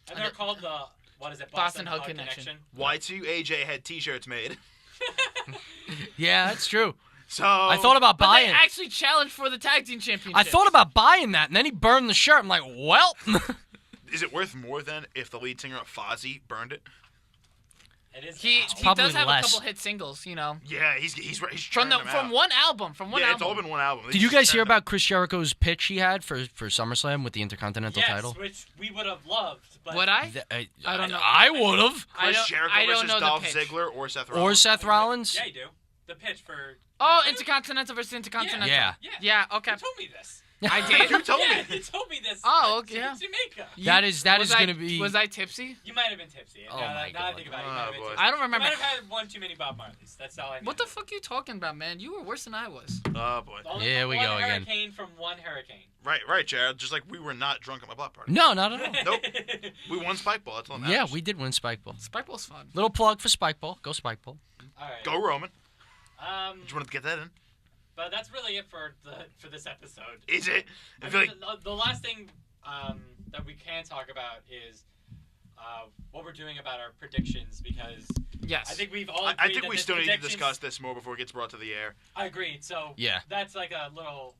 and they're called the what is it? Boston Boston Hug Hug Connection. Y2 AJ had T-shirts made. Yeah, that's true. So I thought about But buying. they actually challenged for the Tag Team Championship. I thought about buying that, and then he burned the shirt. I'm like, well. Is it worth more than if the lead singer of Fozzy burned it? It is. He now. probably does have less. a couple hit singles, you know, Yeah, he's from churning them out. one album. Yeah, it's all been one album. They Did you just guys hear churned them. about Chris Jericho's pitch he had for SummerSlam with the Intercontinental yes, title? which we would have loved. But Would I? I don't know. I would have. Chris Jericho I don't versus know the Dolph pitch. Ziggler or Seth Rollins? Or Seth Rollins. Yeah, you do. The pitch for. Oh, Intercontinental versus Intercontinental. Yeah. Yeah. Okay. You told me this. I did. You told Yeah, me. you told me this. Oh, okay, yeah. In Jamaica. That is Was I- gonna be. Was I tipsy? You might have been tipsy. Oh now, my now I God. think about it, you Oh, might have been boy. tipsy. I don't You remember. might have had one too many Bob Marleys. That's all I know. What the fuck are you talking about, man? You were worse than I was. Oh boy. Only Here we one go again. hurricane from one hurricane. Right, Jared. Just like we were not drunk at my block party. No, not at all. Nope. We won Spike Ball. That's all that Yeah, matters. we did win Spikeball. Spikeball's fun. Little plug for Spikeball. Go Spikeball. All right. Go Roman. Um, Did you want to get that in? but that's really it for this episode. Is it? I I feel mean, like the last thing that we can talk about is what we're doing about our predictions, because Yes. I think we've all I agreed think that we this still need to predictions- discuss this more before it gets brought to the air. I agreed. So Yeah. that's like a little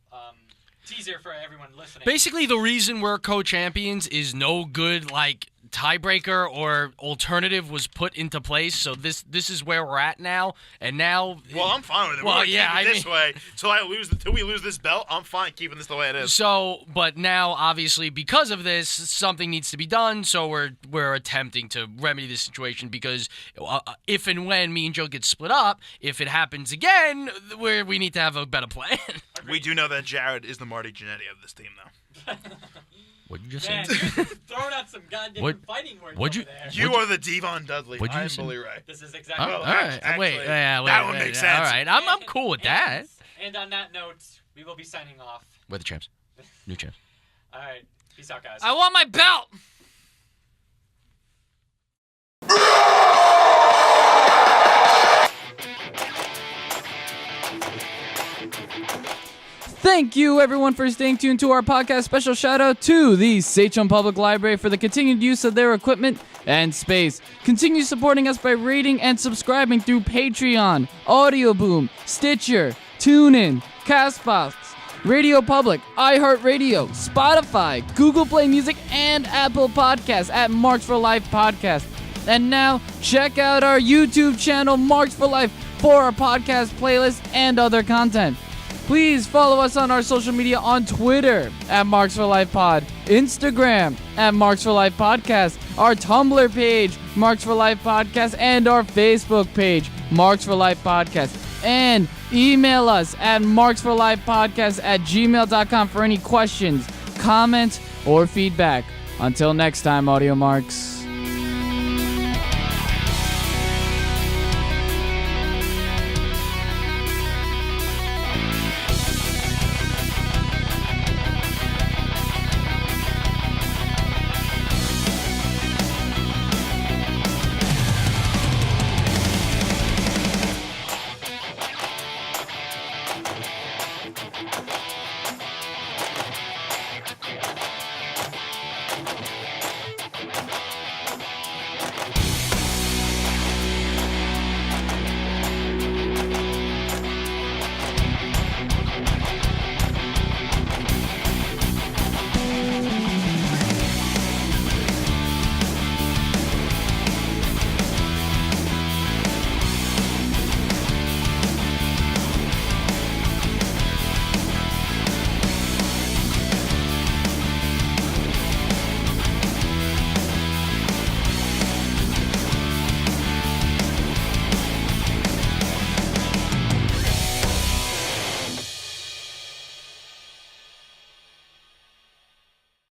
teaser for everyone listening. Basically, the reason we're co-champions is no good tiebreaker or alternative was put into place. So this is where we're at now. And now, Well, I'm fine with it. Well, We're gonna yeah, keep it I this mean- way till we lose this belt. I'm fine keeping this the way it is. so but now obviously because of this, something needs to be done. So we're attempting to remedy this situation because if and when me and Joe get split up, if it happens again, we need to have a better plan. We do know that Jared is the Marty Jannetty of this team, though. What'd you just Man, say? you're just throwing out some goddamn What- fighting words what'd over you- there. You are the Devon Dudley. What'd you I am say? Bully Ray. This is Oh, exactly all what right. actually, Wait. Yeah, wait. that one wait, makes yeah, All sense. right. I'm cool with that. And on that note, we will be signing off. We're the champs. New champs. All right. Peace out, guys. I want my belt. Thank you, everyone, for staying tuned to our podcast. Special shout out to the Sachem Public Library for the continued use of their equipment and space. Continue supporting us by rating and subscribing through Patreon, Audio Boom, Stitcher, TuneIn, Castbox, Radio Public, iHeartRadio, Spotify, Google Play Music, and Apple Podcasts at Marks for Life Podcast. And now, check out our YouTube channel, Marks for Life, for our podcast playlist and other content. Please follow us on our social media on Twitter at Marks for Life Pod, Instagram at Marks for Life Podcast, our Tumblr page, Marks for Life Podcast, and our Facebook page, Marks for Life Podcast. And email us at marksforlifepodcast@gmail.com for any questions, comments, or feedback. Until next time, Audio Marks.